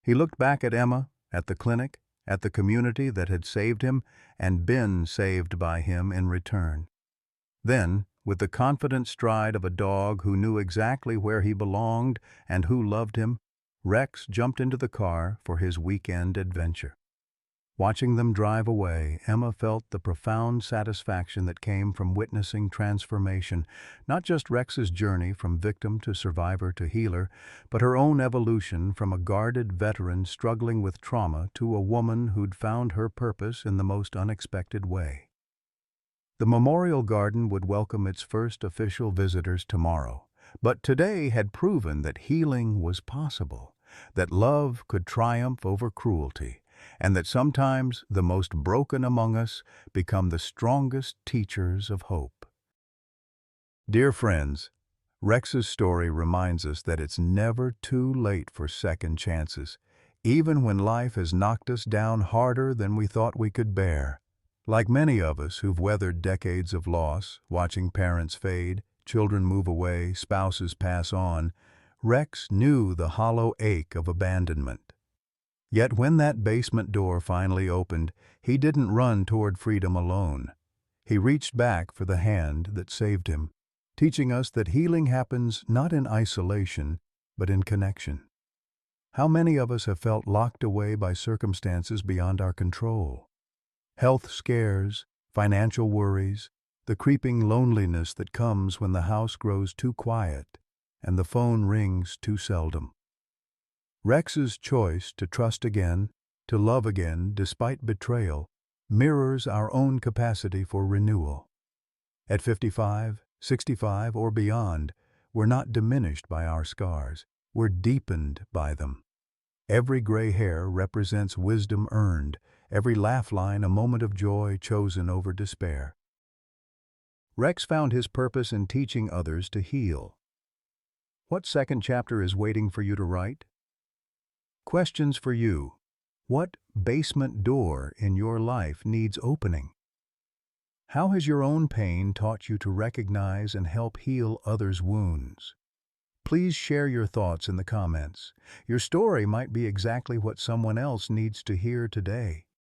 He looked back at Emma, at the clinic, at the community that had saved him and been saved by him in return. Then, with the confident stride of a dog who knew exactly where he belonged and who loved him, Rex jumped into the car for his weekend adventure. Watching them drive away, Emma felt the profound satisfaction that came from witnessing transformation, not just Rex's journey from victim to survivor to healer, but her own evolution from a guarded veteran struggling with trauma to a woman who'd found her purpose in the most unexpected way. The memorial garden would welcome its first official visitors tomorrow, but today had proven that healing was possible, that love could triumph over cruelty, and that sometimes the most broken among us become the strongest teachers of hope. Dear friends, Rex's story reminds us that it's never too late for second chances, even when life has knocked us down harder than we thought we could bear. Like many of us who've weathered decades of loss, watching parents fade, children move away, spouses pass on, Rex knew the hollow ache of abandonment. Yet when that basement door finally opened, he didn't run toward freedom alone. He reached back for the hand that saved him, teaching us that healing happens not in isolation, but in connection. How many of us have felt locked away by circumstances beyond our control? Health scares, financial worries, the creeping loneliness that comes when the house grows too quiet and the phone rings too seldom. Rex's choice to trust again, to love again despite betrayal, mirrors our own capacity for renewal. At 55, 65, or beyond, we're not diminished by our scars, we're deepened by them. Every gray hair represents wisdom earned, every laugh line a moment of joy chosen over despair. Rex found his purpose in teaching others to heal. What second chapter is waiting for you to write? Questions for you. What basement door in your life needs opening? How has your own pain taught you to recognize and help heal others' wounds? Please share your thoughts in the comments. Your story might be exactly what someone else needs to hear today.